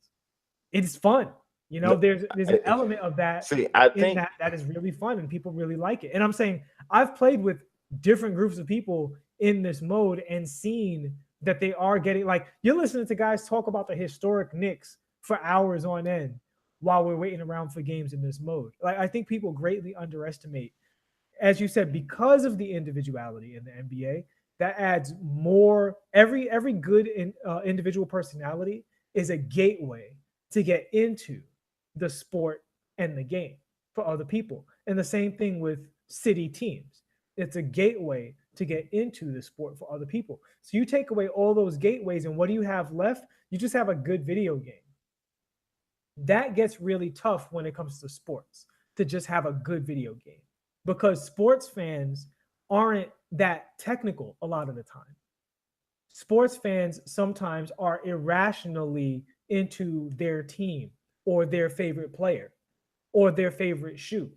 It's fun. There's an element of that. See, I think that is really fun and people really like it. And I'm saying I've played with different groups of people in this mode and seen that they are getting, like, you're listening to guys talk about the historic Knicks for hours on end while we're waiting around for games in this mode. Like, I think people greatly underestimate, as you said, because of the individuality in the NBA, that adds more. Every good individual personality is a gateway to get into the sport and the game for other people. And the same thing with city teams. It's a gateway to get into the sport for other people. So you take away all those gateways, and what do you have left? You just have a good video game. That gets really tough when it comes to sports, to just have a good video game, because sports fans aren't that technical a lot of the time. Sports fans sometimes are irrationally into their team or their favorite player or their favorite shoe.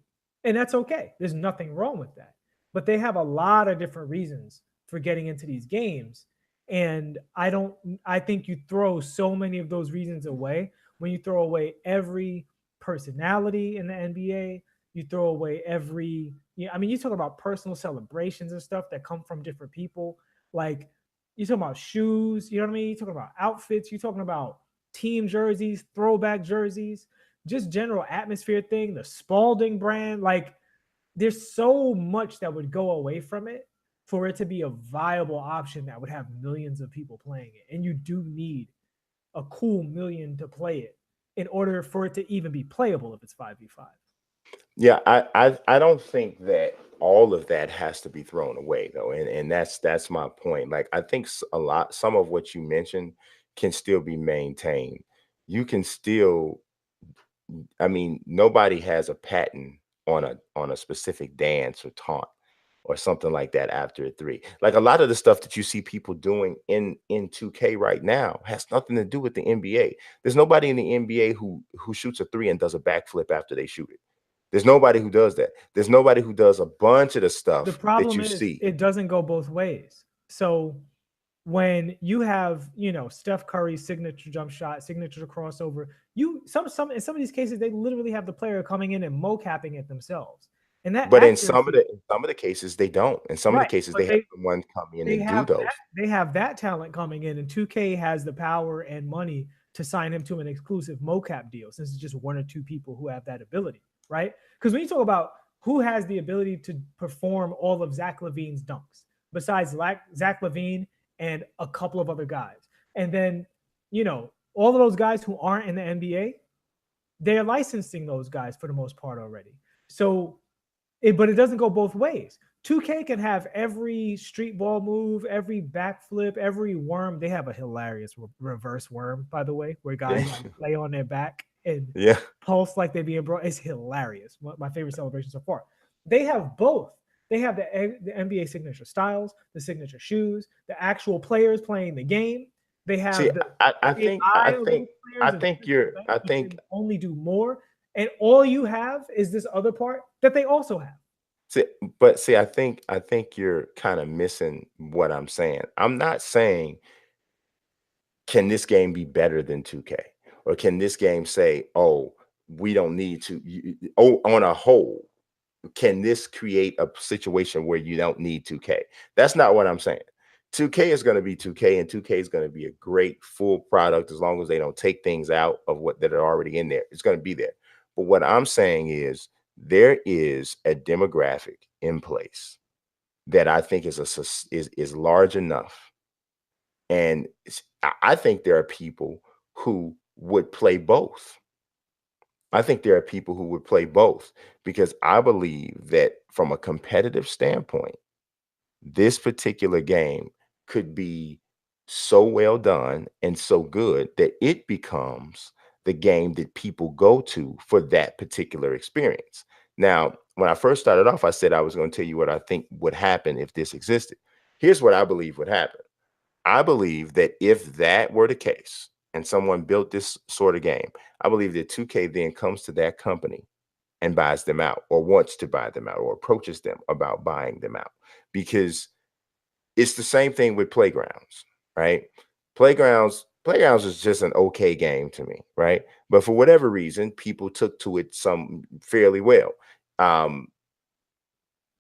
And that's okay. There's nothing wrong with that. But they have a lot of different reasons for getting into these games. And I think you throw so many of those reasons away when you throw away every personality in the NBA. You throw away you talk about personal celebrations and stuff that come from different people. Like, you talking about shoes, you know what I mean? You're talking about outfits, you're talking about team jerseys, throwback jerseys, just general atmosphere thing, the Spalding brand. Like, there's so much that would go away from it for it to be a viable option that would have millions of people playing it. And you do need a cool million to play it in order for it to even be playable if it's 5v5. Yeah, I don't think that all of that has to be thrown away though, and that's my point. Like, I think some of what you mentioned can still be maintained. You can still, I mean, nobody has a patent on a specific dance or taunt or something like that after a three. Like, a lot of the stuff that you see people doing in 2K right now has nothing to do with the NBA. There's nobody in the NBA who shoots a three and does a backflip after they shoot it. There's nobody who does that. There's nobody who does a bunch of the stuff The problem that you is see. it doesn't go both ways. So when you have, Steph Curry's signature jump shot, signature crossover, some in some of these cases, they literally have the player coming in and mocapping it themselves. And that But in accuracy, some of the cases they don't. In some of the right, cases but they have someone come in and do those. they have that talent coming in, and 2K has the power and money to sign him to an exclusive mocap deal, since it's just one or two people who have that ability, right? Because when you talk about who has the ability to perform all of Zach LaVine's dunks, besides Zach LaVine and a couple of other guys, and then, all of those guys who aren't in the NBA, they're licensing those guys for the most part already. So, but it doesn't go both ways. 2K can have every street ball move, every backflip, every worm. They have a hilarious reverse worm, by the way, where guys lay on their back and pulse like they're being brought. It's hilarious. My favorite celebration so far. They have both. They have the NBA signature styles, the signature shoes, the actual players playing the game. They have I think you're only do more, and all you have is this other part that they also have. I think you're kind of missing what I'm saying. I'm not saying, can this game be better than 2K? Or can this game say, oh, we don't need to, on a whole, can this create a situation where you don't need 2K? That's not what I'm saying. 2K is going to be 2K, and 2K is going to be a great full product as long as they don't take things out of what that are already in there. It's going to be there. But what I'm saying is, there is a demographic in place that I think is large enough And I think there are people who would play both. I think there are people who would play both because I believe that from a competitive standpoint, this particular game could be so well done and so good that it becomes the game that people go to for that particular experience. Now, when I first started off, I said I was going to tell you what I think would happen if this existed. Here's what I believe would happen. I believe that if that were the case and someone built this sort of game, I believe that 2K then comes to that company and buys them out or wants to buy them out or approaches them about buying them out because it's the same thing with playgrounds, right? Playgrounds is just an okay game to me, right? But for whatever reason, people took to it some fairly well. Um,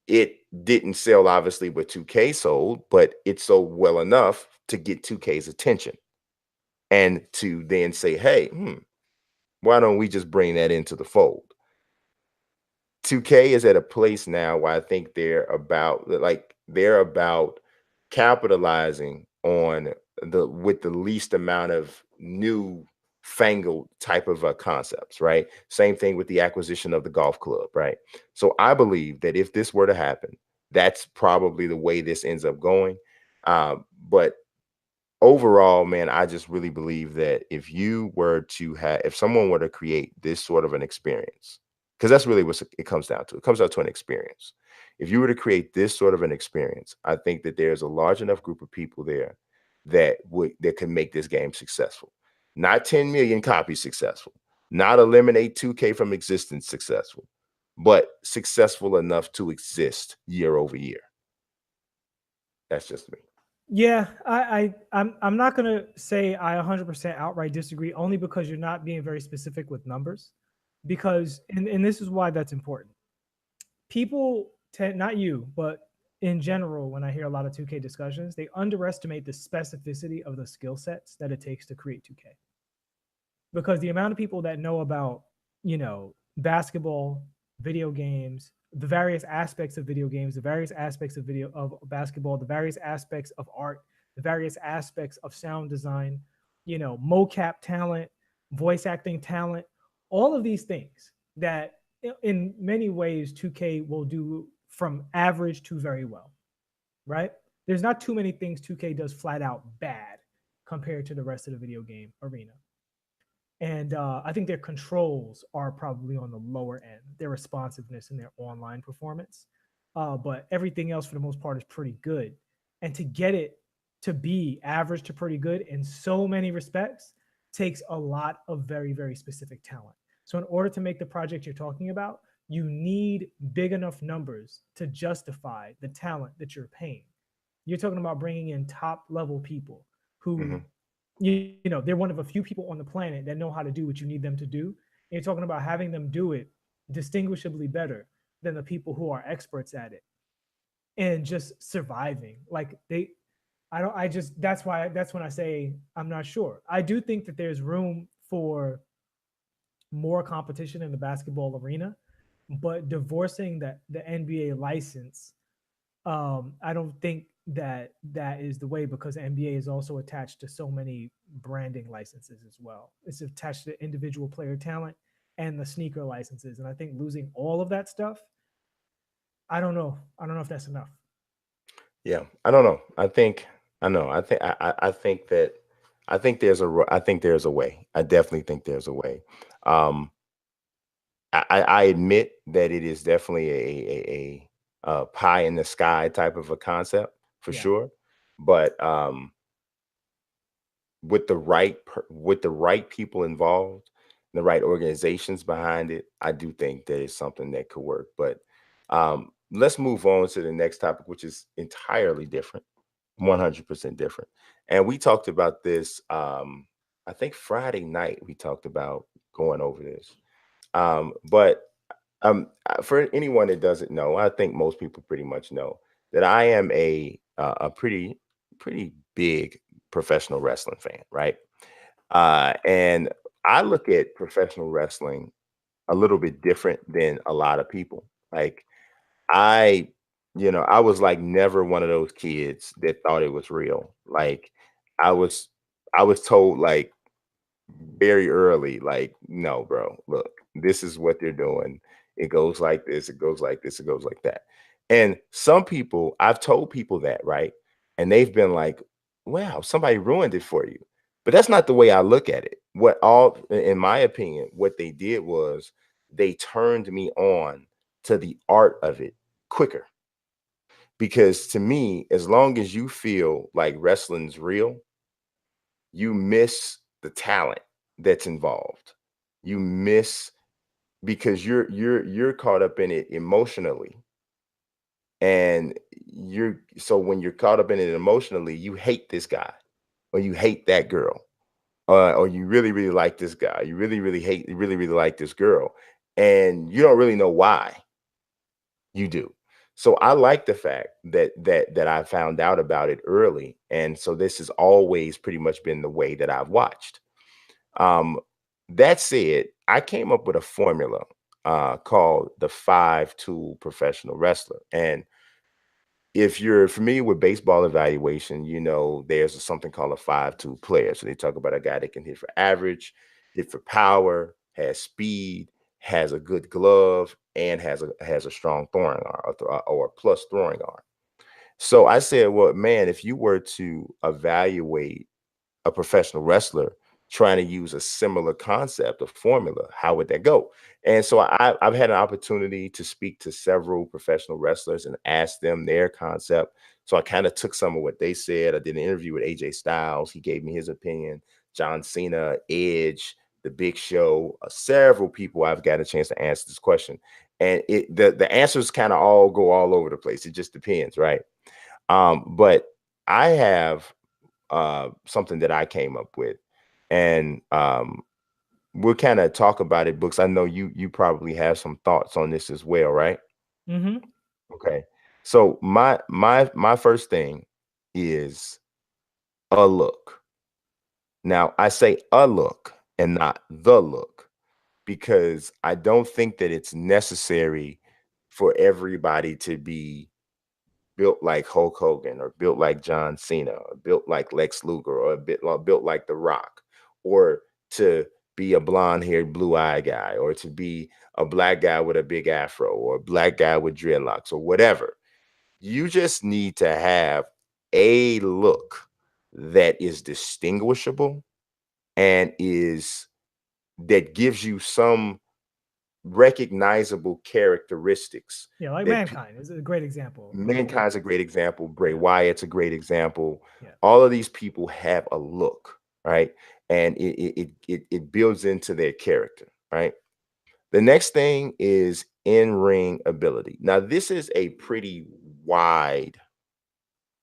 it didn't sell obviously what 2K sold, but it sold well enough to get 2K's attention and to then say, hey, why don't we just bring that into the fold? 2K is at a place now where I think they're about capitalizing on the least amount of new fangled type of concepts, right? Same thing with the acquisition of the golf club, right? So I believe that if this were to happen, that's probably the way this ends up going. But overall, man, I just really believe that if someone were to create this sort of an experience, because that's really what it comes down to. It comes down to an experience. If you were to create this sort of an experience, I think that there's a large enough group of people there that can make this game successful. Not 10 million copies successful, not eliminate 2K from existence successful, but successful enough to exist year over year. That's just me. Yeah, I'm not gonna say I 100% outright disagree, only because you're not being very specific with numbers. Because and this is why that's important. People tend, not you, but in general, when I hear a lot of 2K discussions, they underestimate the specificity of the skill sets that it takes to create 2K. Because the amount of people that know about, basketball, video games, the various aspects of video games, the various aspects of video of basketball, the various aspects of art, the various aspects of sound design, mocap talent, voice acting talent, all of these things that in many ways 2K will do from average to very well, right? There's not too many things 2K does flat out bad compared to the rest of the video game arena. And I think their controls are probably on the lower end, their responsiveness and their online performance. But everything else, for the most part, is pretty good. And to get it to be average to pretty good in so many respects takes a lot of very, very specific talent. So, in order to make the project you're talking about, you need big enough numbers to justify the talent that you're paying. You're talking about bringing in top level people who they're one of a few people on the planet that know how to do what you need them to do. And you're talking about having them do it distinguishably better than the people who are experts at it and just surviving. Like that's when I say I'm not sure. I do think that there's room for more competition in the basketball arena, but divorcing the NBA license, I don't think that is the way, because the NBA is also attached to so many branding licenses as well. It's attached to individual player talent and the sneaker licenses. And I think losing all of that stuff, I don't know. I don't know if that's enough. Yeah, I don't know. I know. I think there's a way. I definitely think there's a way. Um, I admit that it is definitely a pie in the sky type of a concept for Yeah. sure. But with with the right people involved, the right organizations behind it, I do think that it's something that could work. But let's move on to the next topic, which is entirely different, 100% different. And we talked about this. I think Friday night we talked about going over this. But for anyone that doesn't know, I think most people pretty much know that I am a pretty big professional wrestling fan, right? And I look at professional wrestling a little bit different than a lot of people. Like I, I was like never one of those kids that thought it was real. Like I was told like very early, like, no, bro, look, this is what they're doing. It goes like this, it goes like this, it goes like that. And some people, I've told people that, right? And they've been like, wow, somebody ruined it for you. But that's not the way I look at it. What all, in my opinion, what they did was they turned me on to the art of it quicker. Because to me, as long as you feel like wrestling's real, you miss the talent that's involved. You miss because you're caught up in it emotionally. And you're so when you're caught up in it emotionally, you hate this guy or you hate that girl. Or you really, really like this guy. You really, really hate, you really, really like this girl. And you don't really know why you do. So I like the fact that I found out about it early. And so this has always pretty much been the way that I've watched. Um, that said, I came up with a formula called the 5-tool professional wrestler. And if you're familiar with baseball evaluation, you know there's something called a 5-tool player. So they talk about a guy that can hit for average, hit for power, has speed, has a good glove, and has a strong throwing arm or a plus throwing arm. So I said, well, man, if you were to evaluate a professional wrestler trying to use a similar concept or formula, how would that go? And so I've had an opportunity to speak to several professional wrestlers and ask them their concept. So I kind of took some of what they said. I did an interview with AJ Styles. He gave me his opinion. John Cena, Edge, The Big Show, several people I've got a chance to answer this question. And the answers kind of all go all over the place. It just depends, right? But I have something that I came up with, and we'll kind of talk about it. Books, I know you probably have some thoughts on this as well, right? Mm-hmm. Okay, so my first thing is a look. Now I say a look and not the look because I don't think that it's necessary for everybody to be built like Hulk Hogan or built like John Cena or built like Lex Luger or built like The Rock, or to be a blonde-haired, blue-eyed guy, or to be a black guy with a big afro or a black guy with dreadlocks or whatever. You just need to have a look that is distinguishable and is that gives you some recognizable characteristics Yeah, like that Mankind is a great example. Mankind's a great example. Bray Wyatt's a great example. Yeah. All of these people have a look, right? And it builds into their character, right? The next thing is in-ring ability. Now, this is a pretty wide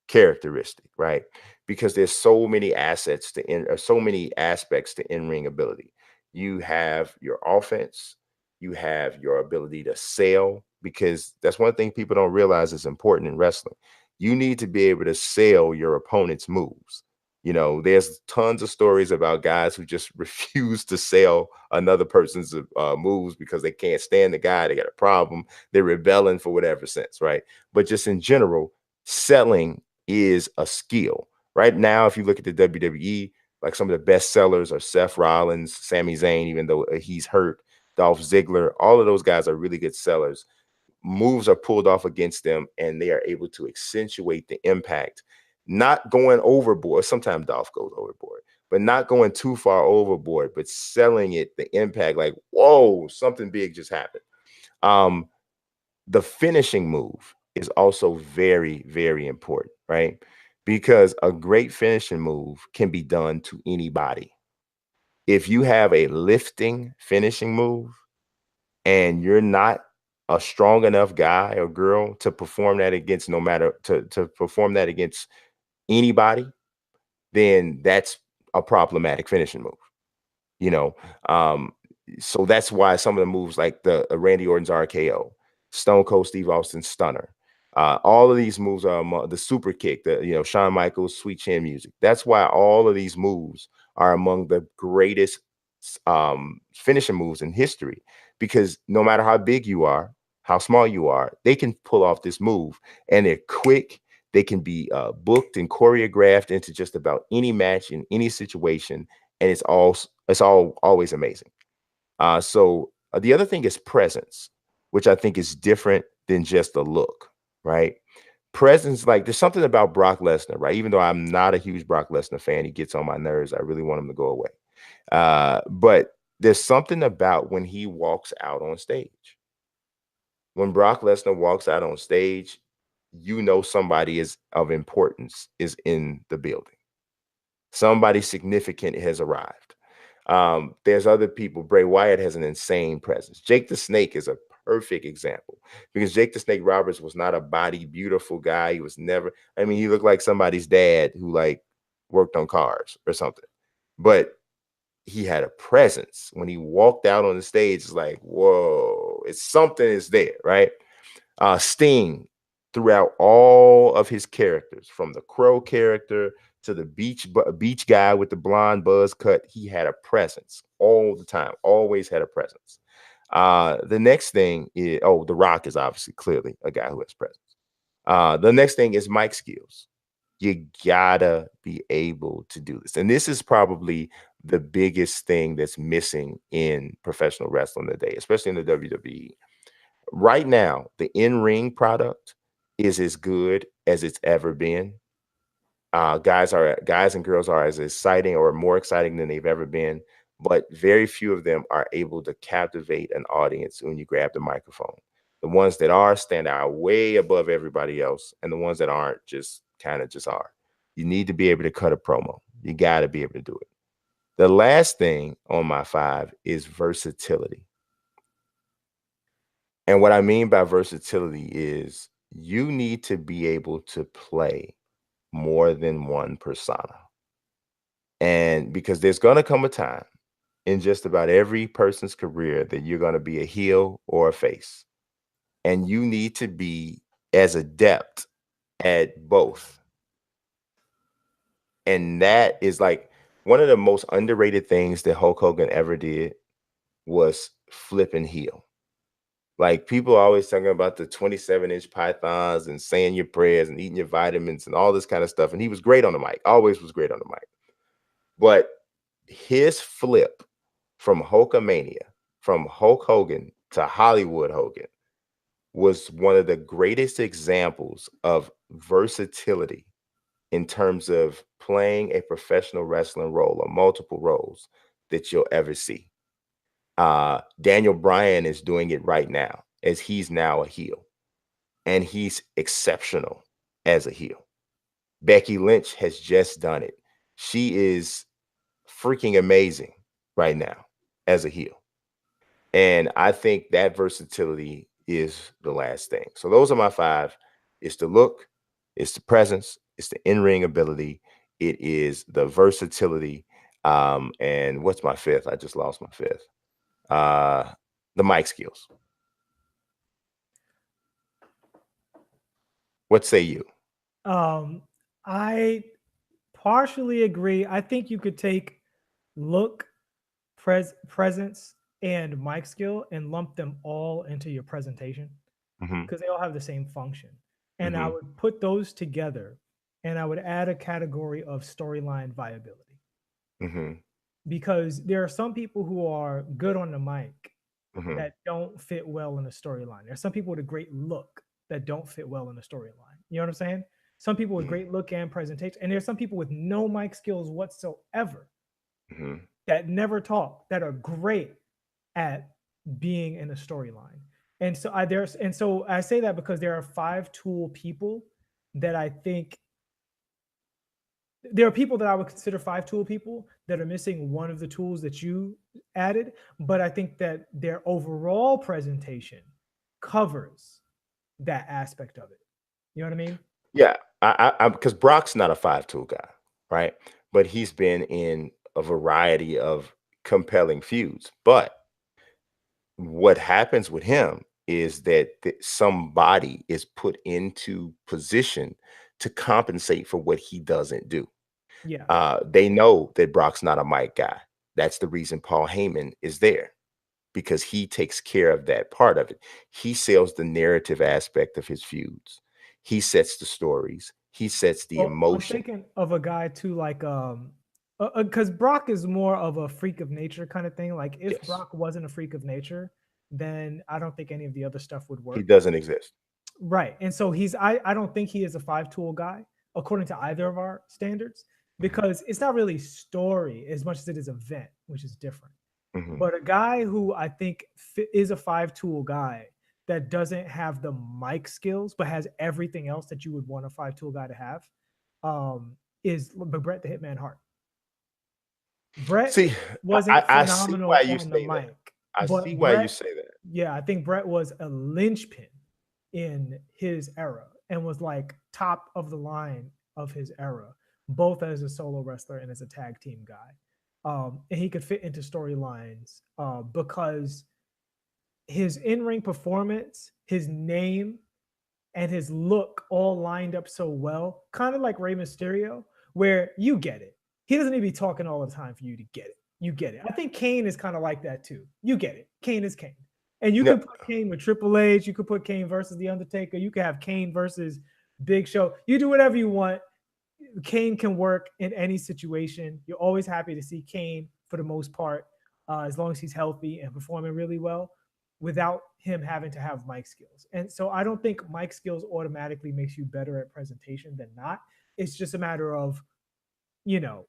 characteristic, right? Because there's so many assets to so many aspects to in-ring ability. You have your offense, you have your ability to sell, because that's one thing people don't realize is important in wrestling. You need to be able to sell your opponent's moves. You know, there's tons of stories about guys who just refuse to sell another person's moves because they can't stand the guy. They got a problem. They're rebelling for whatever sense, right? But just in general, selling is a skill. Right now, if you look at the WWE, like some of the best sellers are Seth Rollins, Sami Zayn, even though he's hurt, Dolph Ziggler, all of those guys are really good sellers. Moves are pulled off against them and they are able to accentuate the impact, not going overboard. Sometimes Dolph goes overboard, but not going too far overboard, but selling it, the impact, like, whoa, something big just happened. The finishing move is also very, very important, right? Because a great finishing move can be done to anybody. If you have a lifting finishing move and you're not a strong enough guy or girl to perform that against no matter to perform that against anybody, then that's a problematic finishing move. You know, um, so that's why some of the moves like the Randy Orton's RKO, Stone Cold Steve Austin's Stunner, all of these moves are among the super kick, the Shawn Michaels Sweet Chin Music. That's why all of these moves are among the greatest finishing moves in history, because no matter how big you are, how small you are, they can pull off this move, and they're quick. They can be booked and choreographed into just about any match in any situation, and it's all always amazing. So the other thing is presence, which I think is different than just a look, right? Presence, like there's something about Brock Lesnar, right? Even though I'm not a huge Brock Lesnar fan, he gets on my nerves. I really want him to go away. But there's something about when he walks out on stage. When Brock Lesnar walks out on stage, you know somebody is of importance is in the building. Somebody significant has arrived. There's other people. Bray Wyatt has an insane presence. Jake the Snake is a perfect example because Jake the Snake Roberts was not a body beautiful guy. He was never, I mean, he looked like somebody's dad who like worked on cars or something. But he had a presence. When he walked out on the stage, it's like, whoa, it's something is there, right? Sting, throughout all of his characters, from the Crow character to the beach guy with the blonde buzz cut, he had a presence all the time, always had a presence. The next thing is, The Rock is obviously clearly a guy who has presence. The next thing is mic skills. You gotta be able to do this. And this is probably the biggest thing that's missing in professional wrestling today, especially in the WWE. Right now, the in-ring product is as good as it's ever been. Guys and girls are as exciting or more exciting than they've ever been, but very few of them are able to captivate an audience when you grab the microphone. The ones that are stand out way above everybody else, and the ones that aren't just kind of just are. You need to be able to cut a promo. You got to be able to do it. The last thing on my 5 is versatility. And what I mean by versatility is you need to be able to play more than one persona. And because there's going to come a time in just about every person's career that you're going to be a heel or a face. And you need to be as adept at both. And that is like one of the most underrated things that Hulk Hogan ever did was flipping heel. Like people are always talking about the 27-inch pythons and saying your prayers and eating your vitamins and all this kind of stuff. And he was great on the mic, always was great on the mic. But his flip from Hulkamania, from Hulk Hogan to Hollywood Hogan, was one of the greatest examples of versatility in terms of playing a professional wrestling role or multiple roles that you'll ever see. Daniel Bryan is doing it right now as he's now a heel, and he's exceptional as a heel. Becky Lynch has just done it. She is freaking amazing right now as a heel. And I think that versatility is the last thing. So those are my 5. It's the look, it's the presence, it's the in-ring ability, it is the versatility. And what's my 5th? I just lost my 5th. The mic skills. What say you? I partially agree. I think you could take look, presence, and mic skill and lump them all into your presentation because they all have the same function. And I would put those together and I would add a category of storyline viability. Because there are some people who are good on the mic that don't fit well in a storyline. There's some people with a great look that don't fit well in a storyline. You know what I'm saying? Some people with great look and presentation, and there's some people with no mic skills whatsoever that never talk, that are great at being in a storyline. And so I say that because there are 5 tool people that I think there are people that I would consider 5 tool people that are missing one of the tools that you added, but I think that their overall presentation covers that aspect of it. You know what I mean? Yeah, I because Brock's not a 5 tool guy, right? But he's been in a variety of compelling feuds. But what happens with him is that somebody is put into position to compensate for what he doesn't do. Yeah. They know that Brock's not a mic guy. That's the reason Paul Heyman is there, because he takes care of that part of it. He sells the narrative aspect of his feuds. He sets the stories. He sets the Well, I'm emotion. thinking of a guy too, like because Brock is more of a freak of nature kind of thing. Like if Yes, Brock wasn't a freak of nature, then I don't think any of the other stuff would he work. doesn't exist. Right. And so I don't think he is a five tool guy according to either of our standards because it's not really story as much as it is event, which is different. Mhm. But a guy who I think is a five tool guy that doesn't have the mic skills but has everything else that you would want a five tool guy to have is Brett the Hitman Hart. Brett See, wasn't I see why phenomenal you on the say that. mic, I see but why you Brett, say that. yeah, I think Brett was a linchpin in his era and was like top of the line of his era, both as a solo wrestler and as a tag team guy. And he could fit into storylines because his in-ring performance, his name, and his look all lined up so well, kind of like Rey Mysterio, where you get it. He doesn't need to be talking all the time for you to get it. You get it. I think Kane is kind of like that too. You get it. Kane is Kane. And you No, can put Kane with Triple H. You could put Kane versus The Undertaker. You could have Kane versus Big Show. You do whatever you want. Kane can work in any situation. You're always happy to see Kane for the most part, as long as he's healthy and performing really well, without him having to have mic skills. And so I don't think mic skills automatically makes you better at presentation than not. It's just a matter of, you know,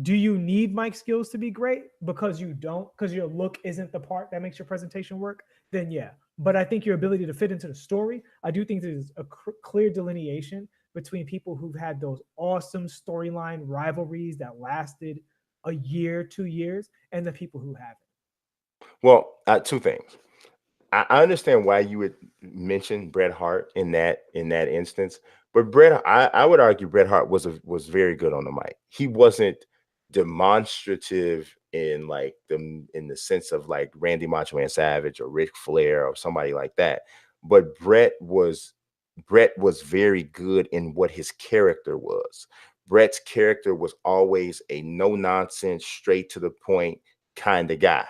do you need mic skills to be great? Because you don't, because your look isn't the part that makes your presentation work, then yeah. But I think your ability to fit into the story, I do think there's a clear delineation between people who've had those awesome storyline rivalries that lasted a year, 2 years, and the people who haven't. well, two things. I understand why you would mention Bret Hart in that instance, but I would argue Bret Hart was very good on the mic. He wasn't demonstrative in like in the sense of like Randy Macho Man Savage or Ric Flair or somebody like that. But Bret was very good in what his character was. Bret's character was always a no nonsense, straight to the point kind of guy.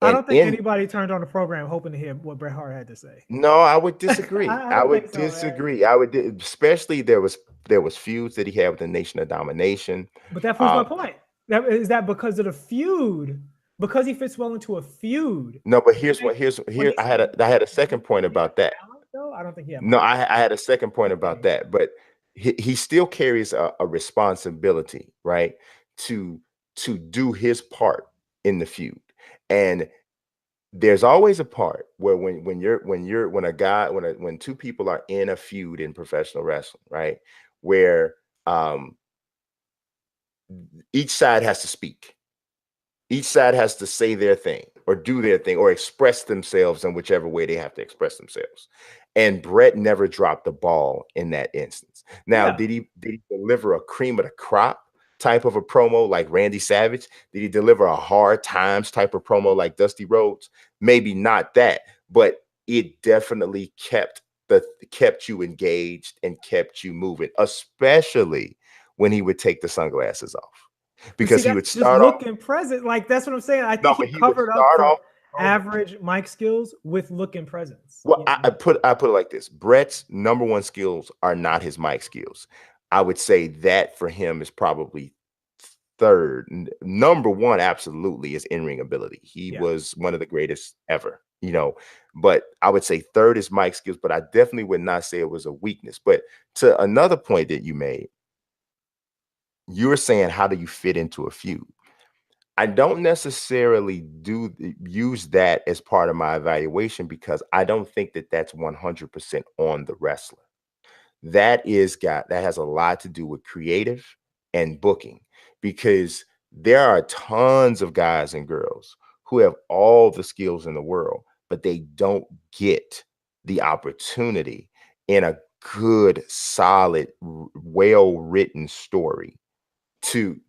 I And don't think in anybody turned on the program hoping to hear what Bret Hart had to say. No, I would disagree. I I don't think would so, man. disagree. Especially there was feuds that he had with the Nation of Domination. But that proves my Um, point. That is that because of the feud, because he fits well into a feud. no, but When here he said I had a he second point had about that. talent, though, I don't think he had No, mic. I had a second point about Okay. that, but he still carries a responsibility, right? To do his part in the feud. And there's always a part where when two people are in a feud in professional wrestling, right? Where each side has to speak. Each side has to say their thing or do their thing or express themselves in whichever way they have to express themselves. And Brett never dropped the ball in that instance. Now, Yeah. did he deliver a cream of the crop type of a promo like Randy Savage? Did he deliver a hard times type of promo like Dusty Rhodes? Maybe not that, but it definitely kept you engaged and kept you moving, especially when he would take the sunglasses off. But see, Because he would that's just start off looking present. Like that's what I'm saying. I no, think he but he would covered up start for off promo. average mic skills with look and presence. Well, You know? I put it like this: Brett's number one skills are not his mic skills. I would say that for him is probably third. Number one, absolutely, is in ring ability. He Yeah. was one of the greatest ever, you know. But I would say third is mic skills, but I definitely would not say it was a weakness. But to another point that you made, you were saying, how do you fit into a feud? I don't necessarily use that as part of my evaluation because I don't think that that's 100% on the wrestler. That has a lot to do with creative and booking because there are tons of guys and girls who have all the skills in the world, but they don't get the opportunity in a good, solid, well-written story to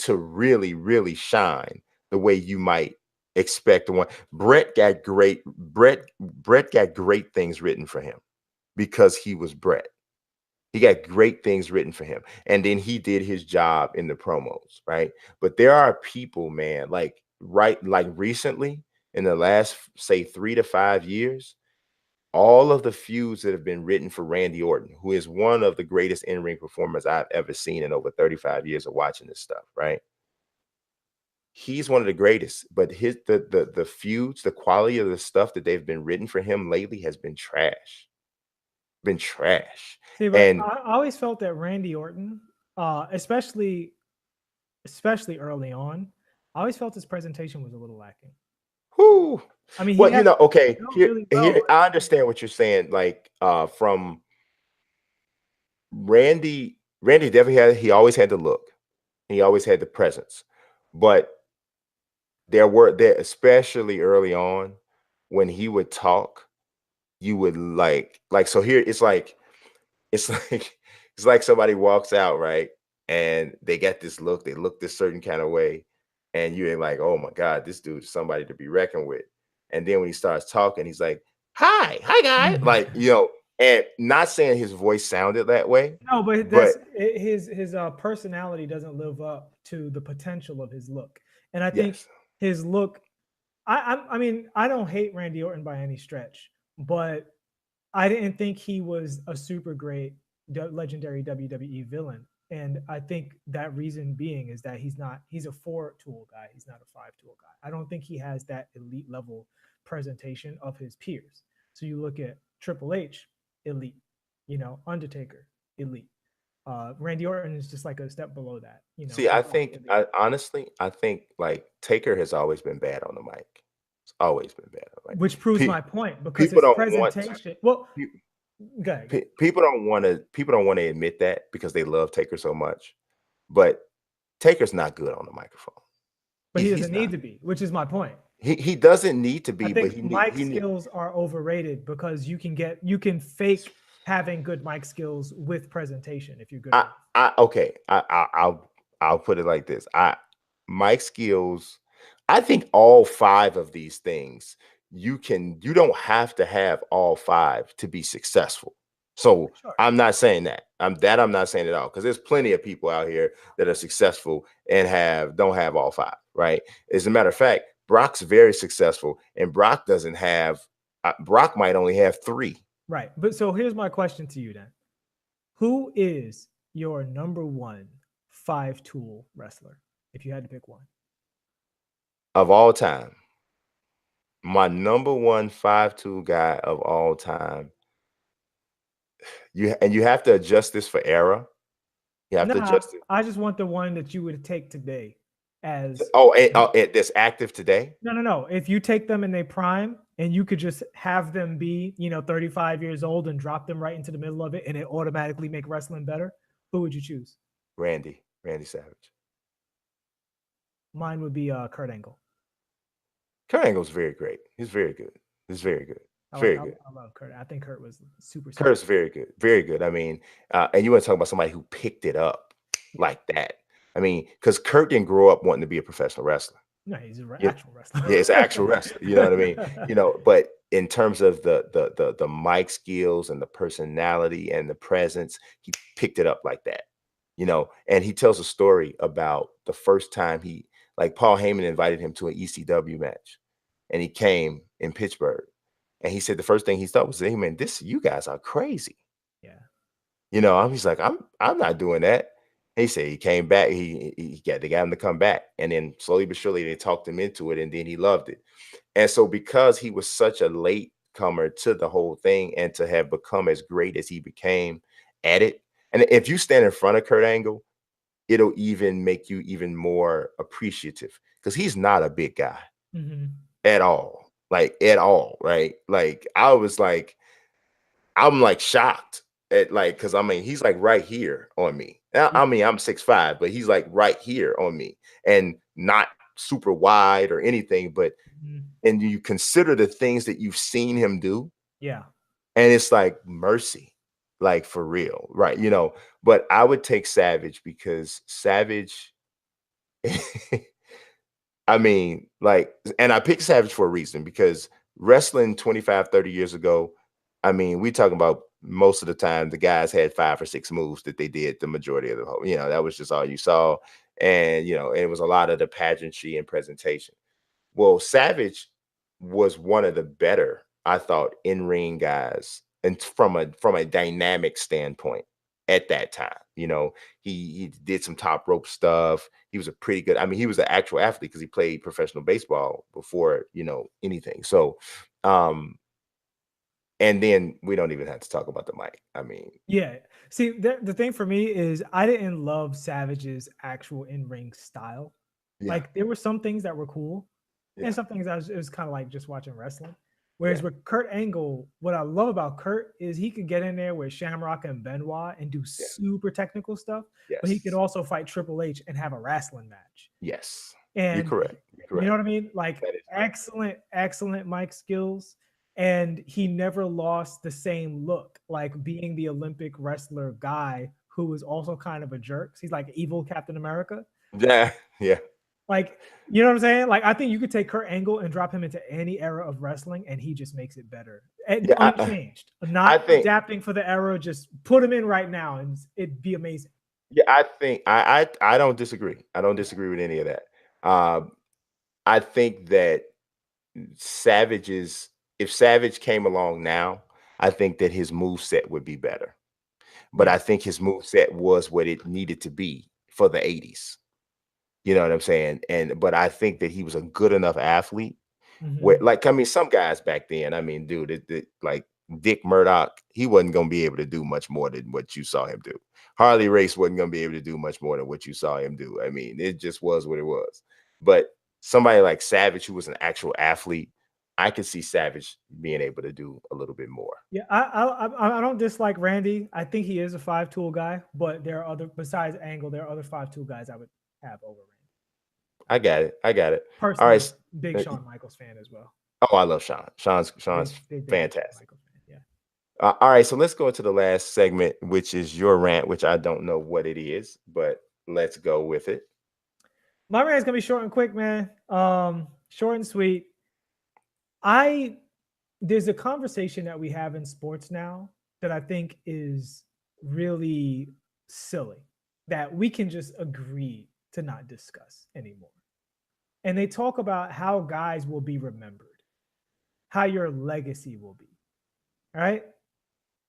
really shine the way you might expect the one. Brett got great things written for him because he was Brett. He got great things written for him. And then he did his job in the promos, right? But there are people, man, like recently in the last say 3 to 5 years, all of the feuds that have been written for Randy Orton, who is one of the greatest in-ring performers I've ever seen in over 35 years of watching this stuff, right? He's one of the greatest, but the feuds, the quality of the stuff that they've been written for him lately has been trash. Been trash. See, but And I always felt that Randy Orton, especially early on, I always felt his presentation was a little lacking. who? I mean, Well, you know, okay, here, really well, here I understand what you're saying. Like from Randy definitely he always had the look. He always had the presence. But there, especially early on, when he would talk, you would so here it's like it's like it's like somebody walks out, right? And they get this look, they look this certain kind of way, and you're like, oh my God, this dude is somebody to be reckoned with. And then when he starts talking, he's like, hi guys, like, you know, and not saying his voice sounded that way, no, but but his personality doesn't live up to the potential of his look, and I think yes. his look. I mean, I don't hate Randy Orton by any stretch, but I didn't think he was a super great legendary WWE villain. And I think that reason being is that he's a 4-tool guy. He's not a 5-tool guy. I don't think he has that elite level presentation of his peers. So you look at Triple H, elite, you know, Undertaker, elite. Randy Orton is just like a step below that, you know. See, I think honestly, I think like Taker has always been bad on the mic. It's always been bad on the mic. Which proves my point because People his don't presentation. Well, go ahead. people don't want to admit that because they love Taker so much, but Taker's not good on the microphone. But he doesn't need to be, which is my point. He doesn't need to be, I think mic skills are overrated because you can fake having good mic skills with presentation if you're good. I'll put it like this. Mic skills, I think all 5 of these things you don't have to have all 5 to be successful. So sure. I'm not saying that. I'm not saying at all, because there's plenty of people out here that are successful and don't have all 5, right? As a matter of fact, Brock's very successful, and Brock doesn't have. Brock might only have 3. Right, but so here's my question to you then: who is your number 1 5-tool wrestler, if you had to pick one of all time? My number 1 5-tool guy of all time. You have to adjust this for era. You have to adjust it. I just want the one that you would take today as that's active today. No. If you take them in their prime and you could just have them be, 35 years old and drop them right into the middle of it and it automatically make wrestling better, who would you choose? Randy Savage. Mine would be Kurt Angle. Kurt Angle's very great. He's very good. He's very good. Very good. I love Kurt. I think Kurt was super. Kurt's very good. Very good. I mean, and you want to talk about somebody who picked it up like that. I mean, because Kurt didn't grow up wanting to be a professional wrestler. No, he's an actual wrestler. Yeah, it's an actual wrestler. You know what I mean? But in terms of the mic skills and the personality and the presence, he picked it up like that. And he tells a story about the first time Paul Heyman invited him to an ECW match, and he came in Pittsburgh. And he said the first thing he thought was, "Hey man, you guys are crazy." Yeah. He's like, I'm not doing that. He said he came back. They got him to come back, and then slowly but surely they talked him into it, and then he loved it. And so because he was such a late comer to the whole thing, and to have become as great as he became at it, and if you stand in front of Kurt Angle, it'll even make you even more appreciative, because he's not a big guy at all. At all, right? I'm shocked at because I mean he's right here on me. I mean I'm 6'5", but he's right here on me, and not super wide or anything. But and you consider the things that you've seen him do, yeah, and it's mercy, for real, right? But I would take Savage, because Savage. I mean, and I picked Savage for a reason, because wrestling 25, 30 years ago, I mean, we talking about most of the time the guys had 5 or 6 moves that they did the majority of the whole, that was just all you saw. And, it was a lot of the pageantry and presentation. Well, Savage was one of the better I thought in-ring guys, and from a dynamic standpoint at that time. He did some top rope stuff. He was a pretty good. I mean, he was an actual athlete because he played professional baseball before anything. So, and then we don't even have to talk about the mic. I mean, Yeah. See, the thing for me is I didn't love Savage's actual in-ring style. yeah, Like there were some things that were cool, and yeah, some things it was kind of like just watching wrestling. yeah, Whereas with Kurt Angle, what I love about Kurt is he could get in there with Shamrock and Benoit and do yeah, super technical stuff, but he could yes, also fight Triple H and have a wrestling match. yes. You're And correct. You're you know correct. what I mean? Like That is correct. excellent mic skills. And he never lost the same look, like being the Olympic wrestler guy who was also kind of a jerk. He's like evil Captain America. Yeah, yeah, Like, you know what I'm saying? Like, I think you could take Kurt Angle and drop him into any era of wrestling, and he just makes it better. And yeah. unchanged, I not think. adapting for the era. Just put him in right now, and it'd be amazing. Yeah, I think I don't disagree. I don't disagree with any of that. Um, I think that Savage's if Savage came along now, I think that his move set would be better. But Yeah. I think his move set was what it needed to be for the 80s. You know what I'm saying? But I think that he was a good enough athlete where, Mm-hmm. like, I mean, some guys back then, I mean, dude, like Dick Murdoch, he wasn't going to be able to do much more than what you saw him do. Harley Race wasn't going to be able to do much more than what you saw him do. I mean, it just was what it was. But somebody like Savage, who was an actual athlete, I could see Savage being able to do a little bit more. Yeah, I don't dislike Randy. I think he is a 5-tool guy, but there are other besides Angle, there are other 5-tool guys I would have over Randy. I got it. I got it. All right. Personally, big uh, Shawn Michaels fan as well. Oh, I love Sean. Sean's Big Shawn fantastic. Michaels fan. Yeah. All right, so let's go into the last segment, which is your rant, which I don't know what it is, but let's go with it. My rant's gonna be short and quick, man. Short and sweet. There's a conversation that we have in sports now that I think is really silly that we can just agree to not discuss anymore. And they talk about how guys will be remembered, how your legacy will be. All right.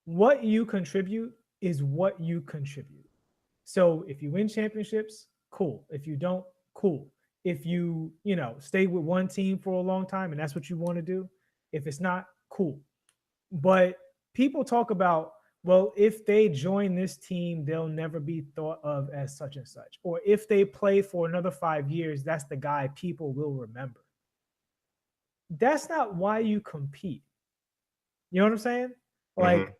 What you contribute is what you contribute. So if you win championships, cool. If you don't, cool. If stay with one team for a long time and that's what you want to do, if it's not, cool. But people talk about, well, if they join this team, they'll never be thought of as such and such. Or if they play for another 5 years, that's the guy people will remember. That's not why you compete. You know what I'm saying? Mm-hmm. Like,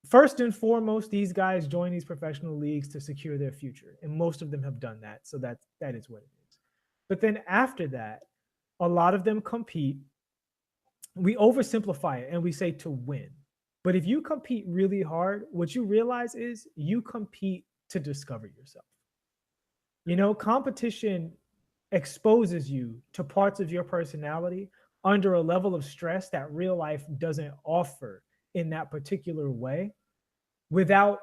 first and foremost, these guys join these professional leagues to secure their future. And most of them have done that. So that is what it is. But then after that, a lot of them compete. We oversimplify it and we say to win. But if you compete really hard, what you realize is you compete to discover yourself. Competition exposes you to parts of your personality under a level of stress that real life doesn't offer in that particular way without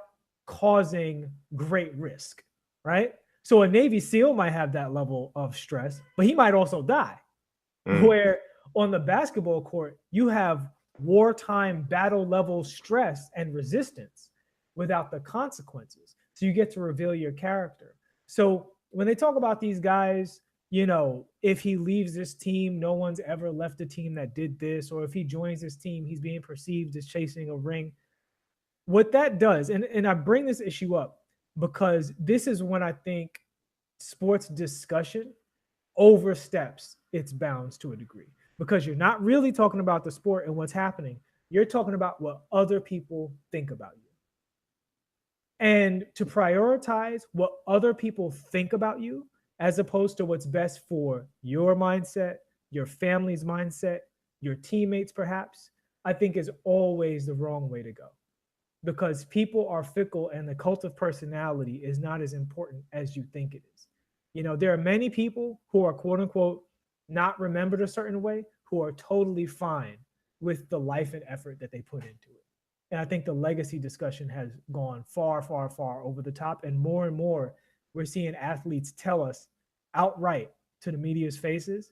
causing great risk, right? So a Navy SEAL might have that level of stress, but he might also die. Mm. Where on the basketball court, you have wartime battle level stress and resistance without the consequences. So you get to reveal your character. So when they talk about these guys, if he leaves this team, no one's ever left a team that did this, or if he joins this team, he's being perceived as chasing a ring. What that does, and I bring this issue up because this is when I think sports discussion oversteps its bounds to a degree because you're not really talking about the sport and what's happening. You're talking about what other people think about you. And to prioritize what other people think about you as opposed to what's best for your mindset, your family's mindset, your teammates, perhaps, I think is always the wrong way to go because people are fickle and the cult of personality is not as important as you think it is. There are many people who are quote unquote not remembered a certain way who are totally fine with the life and effort that they put into it. And I think the legacy discussion has gone far, far, far over the top. And more, we're seeing athletes tell us outright to the media's faces,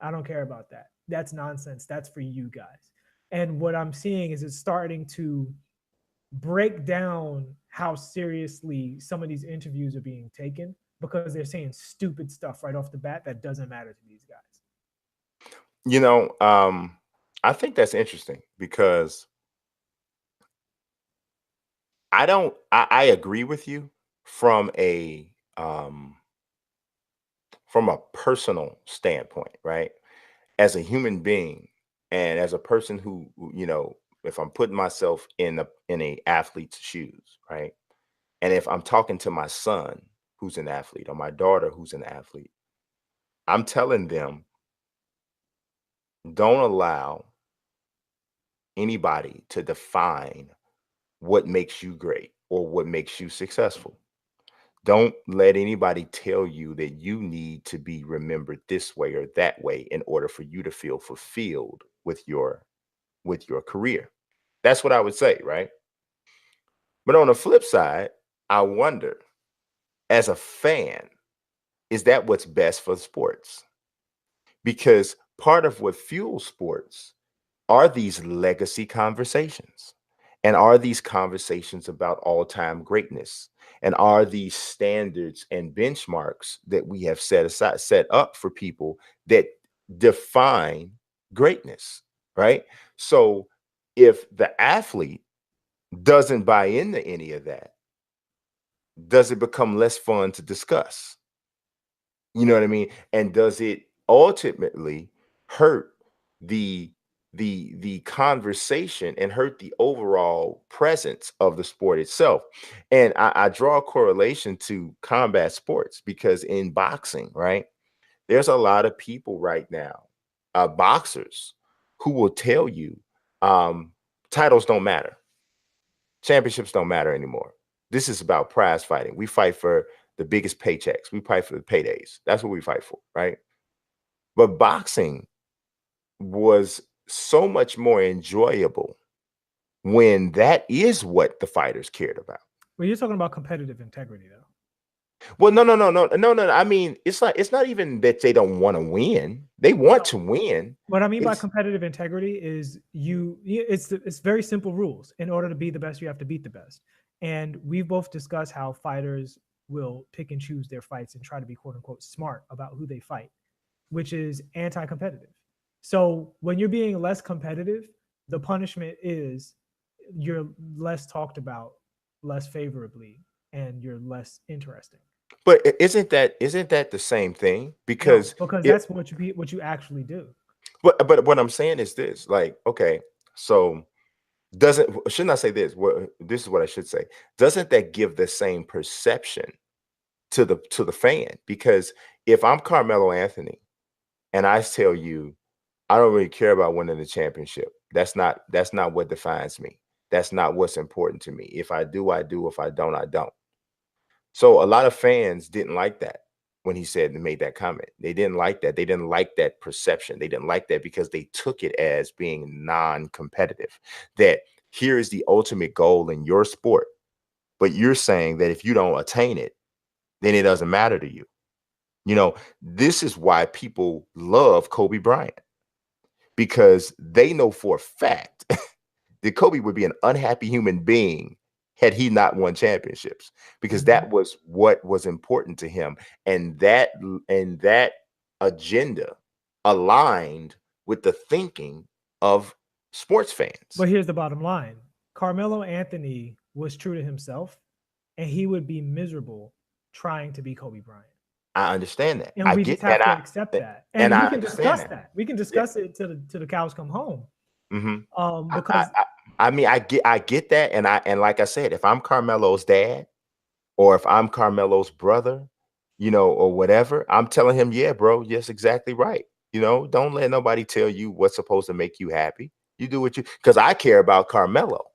I don't care about that. That's nonsense. That's for you guys. And what I'm seeing is it's starting to break down how seriously some of these interviews are being taken, because they're saying stupid stuff right off the bat that doesn't matter to these guys. You know, I think that's interesting because I agree with you from a personal standpoint, right? As a human being and as a person who, if I'm putting myself in a athlete's shoes, right? And if I'm talking to my son who's an athlete or my daughter who's an athlete, I'm telling them, don't allow anybody to define what makes you great or what makes you successful. Don't let anybody tell you that you need to be remembered this way or that way in order for you to feel fulfilled with your career. That's what I would say, right? But on the flip side, I wonder, as a fan, is that what's best for sports? Because part of what fuels sports are these legacy conversations. And are these conversations about all-time greatness? And are these standards and benchmarks that we have set up for people that define greatness, right? So if the athlete doesn't buy into any of that, does it become less fun to discuss? You know what I mean? And does it ultimately hurt the the conversation and hurt the overall presence of the sport itself? And I draw a correlation to combat sports because in boxing, right, there's a lot of people right now, boxers, who will tell you titles don't matter. Championships don't matter anymore. This is about prize fighting. We fight for the biggest paychecks. We fight for the paydays. That's what we fight for, right? But boxing was so much more enjoyable when that is what the fighters cared about. Well, you're talking about competitive integrity, though. Well, no. I mean, it's not even that they don't want to win. They want to win. What I mean by It's competitive integrity is it's very simple rules. In order to be the best, you have to beat the best. And we've both discussed how fighters will pick and choose their fights and try to be quote unquote smart about who they fight, which is anti-competitive. So when you're being less competitive, the punishment is you're less talked about, less favorably, and you're less interesting. but isn't that the same thing? No, Because because it that's what you actually do. but what I'm saying is this, like, okay, so doesn't shouldn't I say this? What this is what I should say. Doesn't that give the same perception to the fan? Because if I'm Carmelo Anthony and I tell you I don't really care about winning the championship, that's not what defines me. That's not what's important to me. If I do, I do. If I don't, I don't. So a lot of fans didn't like that when he said and made that comment. They didn't like that. They didn't like that perception. They didn't like that because they took it as being non-competitive. That here is the ultimate goal in your sport, but you're saying that if you don't attain it, then it doesn't matter to you. This is why people love Kobe Bryant, because they know for a fact that Kobe would be an unhappy human being had he not won championships, because Mhm. that was what was important to him, and that agenda aligned with the thinking of sports fans. But here's the bottom line. Carmelo Anthony was true to himself, and he would be miserable trying to be Kobe Bryant. I understand that. And I we just get have and to I accept that. and And we I can understand discuss that. that. We can Yeah. discuss it till the cows come home. Mhm. I, I, Because I I mean, I get that, and like I said, if I'm Carmelo's dad, or if I'm Carmelo's brother, or whatever, I'm telling him, yeah, bro, yes, exactly right. Don't let nobody tell you what's supposed to make you happy. You do what because I care about Carmelo,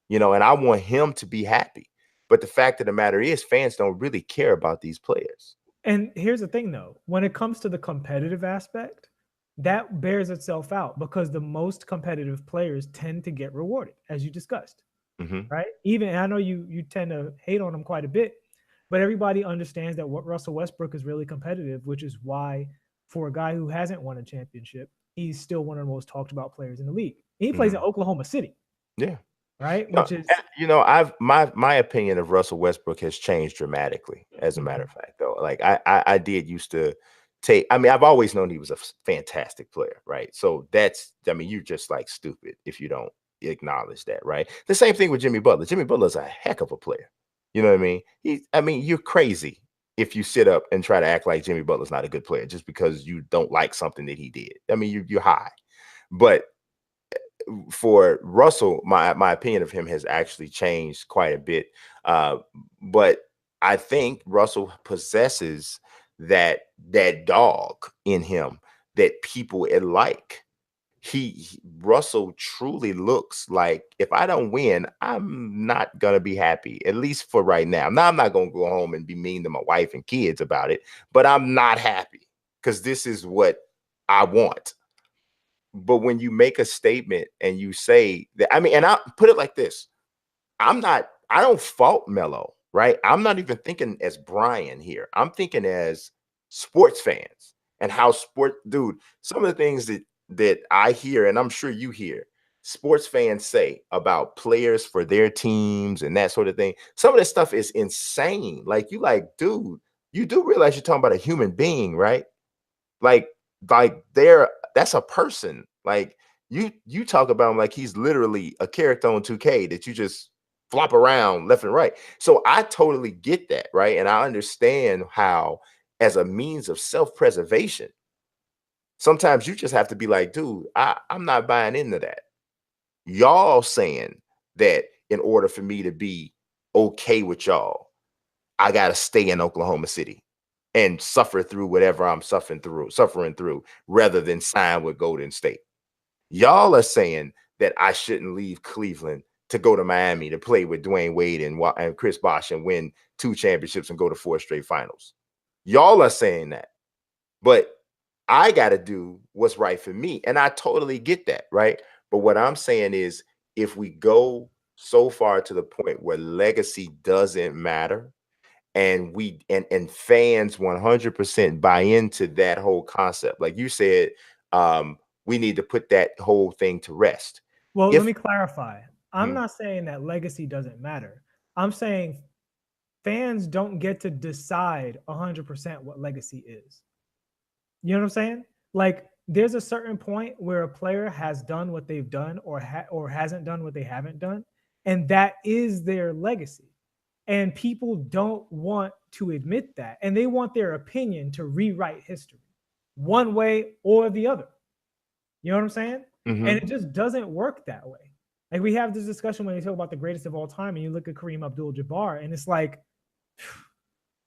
and I want him to be happy. But the fact of the matter is, fans don't really care about these players. And here's the thing though, when it comes to the competitive aspect, that bears itself out because the most competitive players tend to get rewarded, as you discussed, Hmm. right? Even I know you tend to hate on them quite a bit, but everybody understands that what Russell Westbrook is really competitive, which is why for a guy who hasn't won a championship, he's still one of the most talked about players in the league. He plays in Oklahoma City. Yeah. Right. No, Which is, I've my opinion of Russell Westbrook has changed dramatically, as a matter of fact, though. Like I did used to take, I mean, I've always known he was a fantastic player, right? So that's, I mean, you're just like stupid if you don't acknowledge that, right? The same thing with Jimmy Butler. Jimmy Butler's a heck of a player. You know what I mean? I mean, you're crazy if you sit up and try to act like Jimmy Butler's not a good player just because you don't like something that he did. I mean, you're high. But for Russell, my opinion of him has actually changed quite a bit. But I think Russell possesses that dog in him that people like. Russell truly looks like, if I don't win, I'm not gonna be happy, at least for right now. Now I'm not gonna go home and be mean to my wife and kids about it, but I'm not happy because this is what I want. But when you make a statement and you say that, I mean, and I put it like this, I don't fault Melo, right? I'm not even thinking as Brian here. I'm thinking as sports fans and how dude, some of the things that I hear, and I'm sure you hear, sports fans say about players for their teams and that sort of thing. Some of that stuff is insane. Like, dude, you do realize you're talking about a human being, right? Like that's a person. Like, you talk about him like he's literally a character on 2K that you just flop around left and right. So I totally get that, right? And I understand how, as a means of self-preservation, sometimes you just have to be like, dude, I'm not buying into that. Y'all saying that in order for me to be okay with y'all, I gotta stay in Oklahoma City and suffer through whatever I'm suffering through, rather than sign with Golden State. Y'all are saying that I shouldn't leave Cleveland to go to Miami to play with Dwayne Wade and Chris Bosh and win 2 championships and go to 4 straight finals. Y'all are saying that, but I got to do what's right for me. And I totally get that, right? But what I'm saying is, if we go so far to the point where legacy doesn't matter, and fans 100% buy into that whole concept, like you said, we need to put that whole thing to rest. Well, let me clarify. I'm not saying that legacy doesn't matter. I'm saying fans don't get to decide 100% what legacy is. You know what I'm saying? Like, there's a certain point where a player has done what they've done or hasn't done what they haven't done, and that is their legacy. And people don't want to admit that, and they want their opinion to rewrite history one way or the other. You know what I'm saying? And it just doesn't work that way. Like, we have this discussion when you talk about the greatest of all time, and you look at Kareem Abdul-Jabbar, and it's like,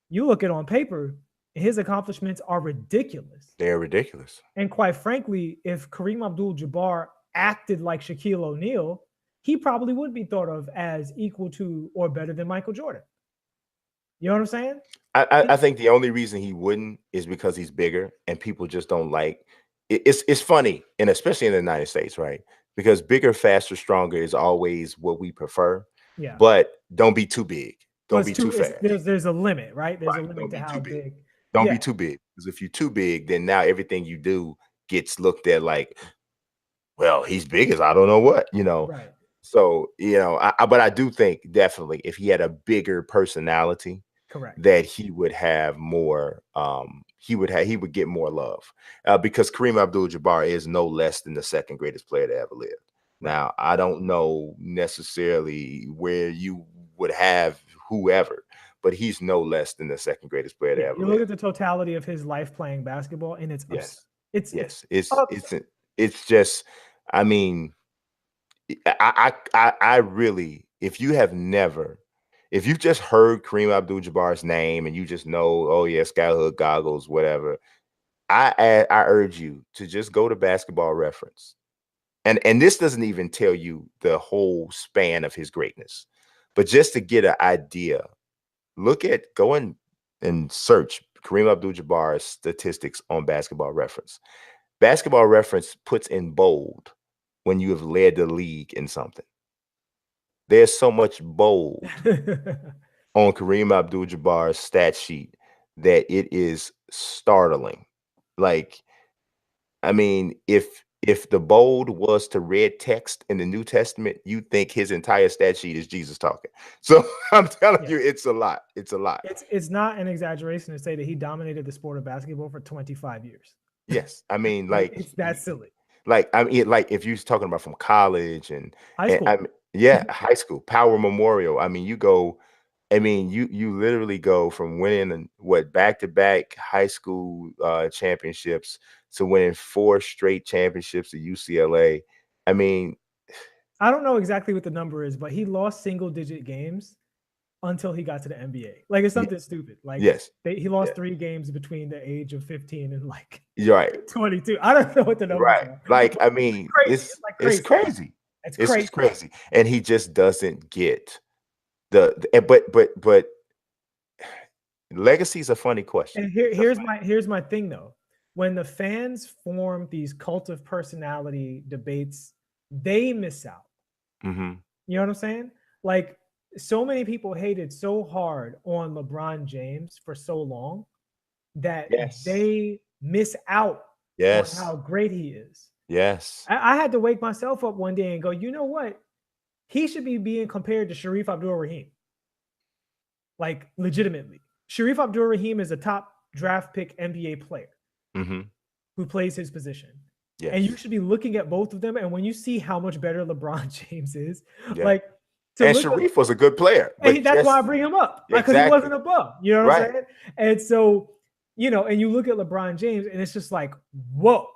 you look at it on paper, his accomplishments are ridiculous. They're ridiculous. And quite frankly, if Kareem Abdul-Jabbar acted like Shaquille O'Neal, he probably would be thought of as equal to or better than Michael Jordan. You know what I'm saying? I think the only reason he wouldn't is because he's bigger, and people just don't like it. It's funny, and especially in the United States, right? Because bigger, faster, stronger is always what we prefer. Yeah. But don't be too big. Don't be too fast. There's a limit, right? There's a limit to how big. Don't be too big. Because if you're too big, then now everything you do gets looked at like, well, he's big as I don't know what, you know. Right. So, you know, but I do think definitely if he had a bigger personality, correct, that he would have more, he would get more love, because Kareem Abdul-Jabbar is no less than the second greatest player to ever live. Right. Now, I don't know necessarily where you would have whoever, but he's no less than the second greatest player to ever live. You look at the totality of his life playing basketball, and it's it's just, I mean, I really, if you've just heard Kareem Abdul-Jabbar's name and you just know, oh yeah, Skyhook goggles, whatever, I urge you to just go to Basketball Reference. And this doesn't even tell you the whole span of his greatness, but just to get an idea, go and search Kareem Abdul-Jabbar's statistics on Basketball Reference. Basketball Reference puts in bold when you have led the league in something. There's so much bold on Kareem Abdul-Jabbar's stat sheet that it is startling. Like, I mean, if if the bold was to red text in the New Testament, you think his entire stat sheet is Jesus talking. So I'm telling you, it's a lot. It's a lot. It's not an exaggeration to say that he dominated the sport of basketball for 25 years. Yes, I mean, like it's that silly. Like, I mean, like if you're talking about from college and high school, I mean, yeah, high school, Power Memorial. I mean, you go. I mean, you literally go from winning back-to-back high school championships to winning 4 straight championships at UCLA. I mean, I don't know exactly what the number is, but he lost single-digit games until he got to the NBA. Like it's something stupid. Like yes, he lost 3 games between the age of 15 and like you're right, 22. I don't know what the numbers are. Like, I mean, it's crazy. It's crazy, and he just doesn't get but legacy is a funny question. And here's my thing though. When the fans form these cult of personality debates, they miss out. Mm-hmm. You know what I'm saying? Like so many people hated so hard on LeBron James for so long that they miss out on how great he is. Yes. I had to wake myself up one day and go, you know what? He should be being compared to Shareef Abdul-Rahim. Like legitimately. Shareef Abdul-Rahim is a top draft pick NBA player who plays his position. Yes. And you should be looking at both of them. And when you see how much better LeBron James is, like, and Shareef was a good player. But that's why I bring him up. Because he wasn't above. You know what I'm saying? And so, you know, and you look at LeBron James and it's just like, whoa.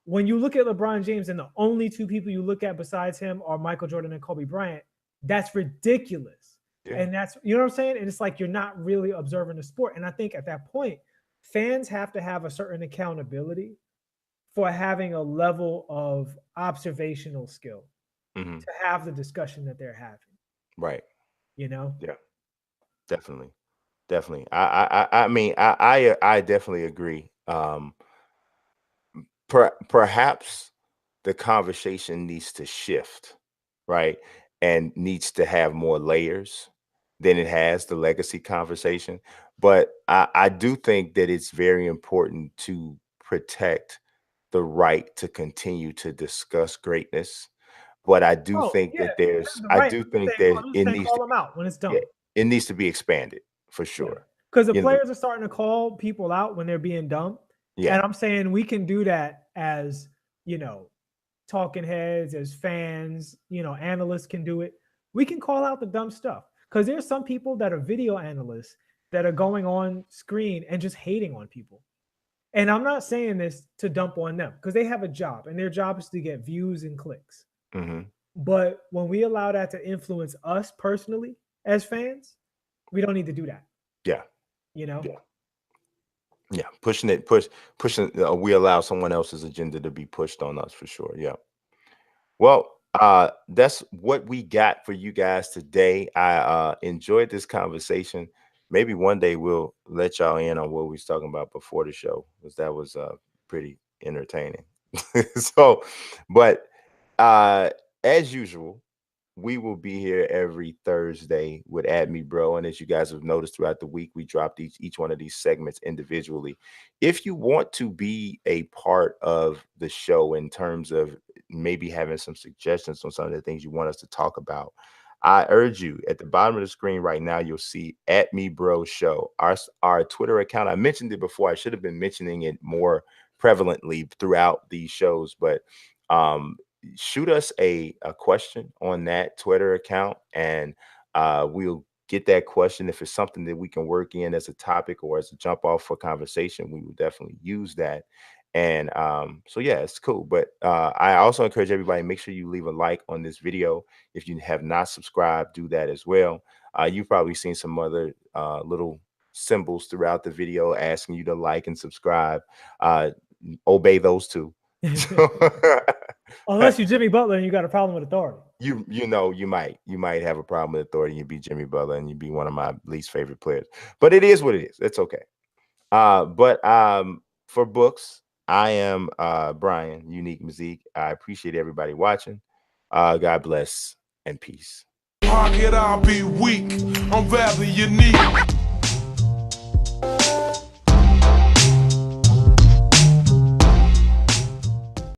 When you look at LeBron James and the only 2 people you look at besides him are Michael Jordan and Kobe Bryant, that's ridiculous. Yeah. And that's, you know what I'm saying? And it's like, you're not really observing the sport. And I think at that point, fans have to have a certain accountability for having a level of observational skill to have the discussion that they're having. Right. You know? Yeah, definitely. Definitely. I mean, I definitely agree. Perhaps the conversation needs to shift, right? And needs to have more layers than it has the legacy conversation. But I do think that it's very important to protect the right to continue to discuss greatness. But I do think that it needs to out when it's done. Yeah, it needs to be expanded for sure. Because the players are starting to call people out when they're being dumb. Yeah. And I'm saying we can do that as, you know, talking heads, as fans, you know, analysts can do it. We can call out the dumb stuff because there's some people that are video analysts that are going on screen and just hating on people. And I'm not saying this to dump on them because they have a job and their job is to get views and clicks. But when we allow that to influence us personally as fans, we don't need to do that. Yeah. You know? Yeah, pushing. We allow someone else's agenda to be pushed on us for sure. Yeah. Well, that's what we got for you guys today. I enjoyed this conversation. Maybe one day we'll let y'all in on what we was talking about before the show, because that was pretty entertaining. So, but as usual, we will be here every Thursday with At Me Bro. And as you guys have noticed throughout the week, we dropped each one of these segments individually. If you want to be a part of the show in terms of maybe having some suggestions on some of the things you want us to talk about, I urge you, at the bottom of the screen right now, you'll see At Me Bro Show, our Twitter account. I mentioned it before. I should have been mentioning it more prevalently throughout these shows, but shoot us a question on that Twitter account, and we'll get that question. If it's something that we can work in as a topic or as a jump off for conversation, we will definitely use that. And so yeah, it's cool. But I also encourage everybody, make sure you leave a like on this video. If you have not subscribed, do that as well. You've probably seen some other little symbols throughout the video asking you to like and subscribe. Obey those two. Unless you're Jimmy Butler and you got a problem with authority. You know, you might have a problem with authority. You'd be Jimmy Butler and you'd be one of my least favorite players. But it is what it is. It's okay. But for books, I am Brian, UniqueMazique. I appreciate everybody watching. God bless and peace. How could I be weak? I'm rather unique.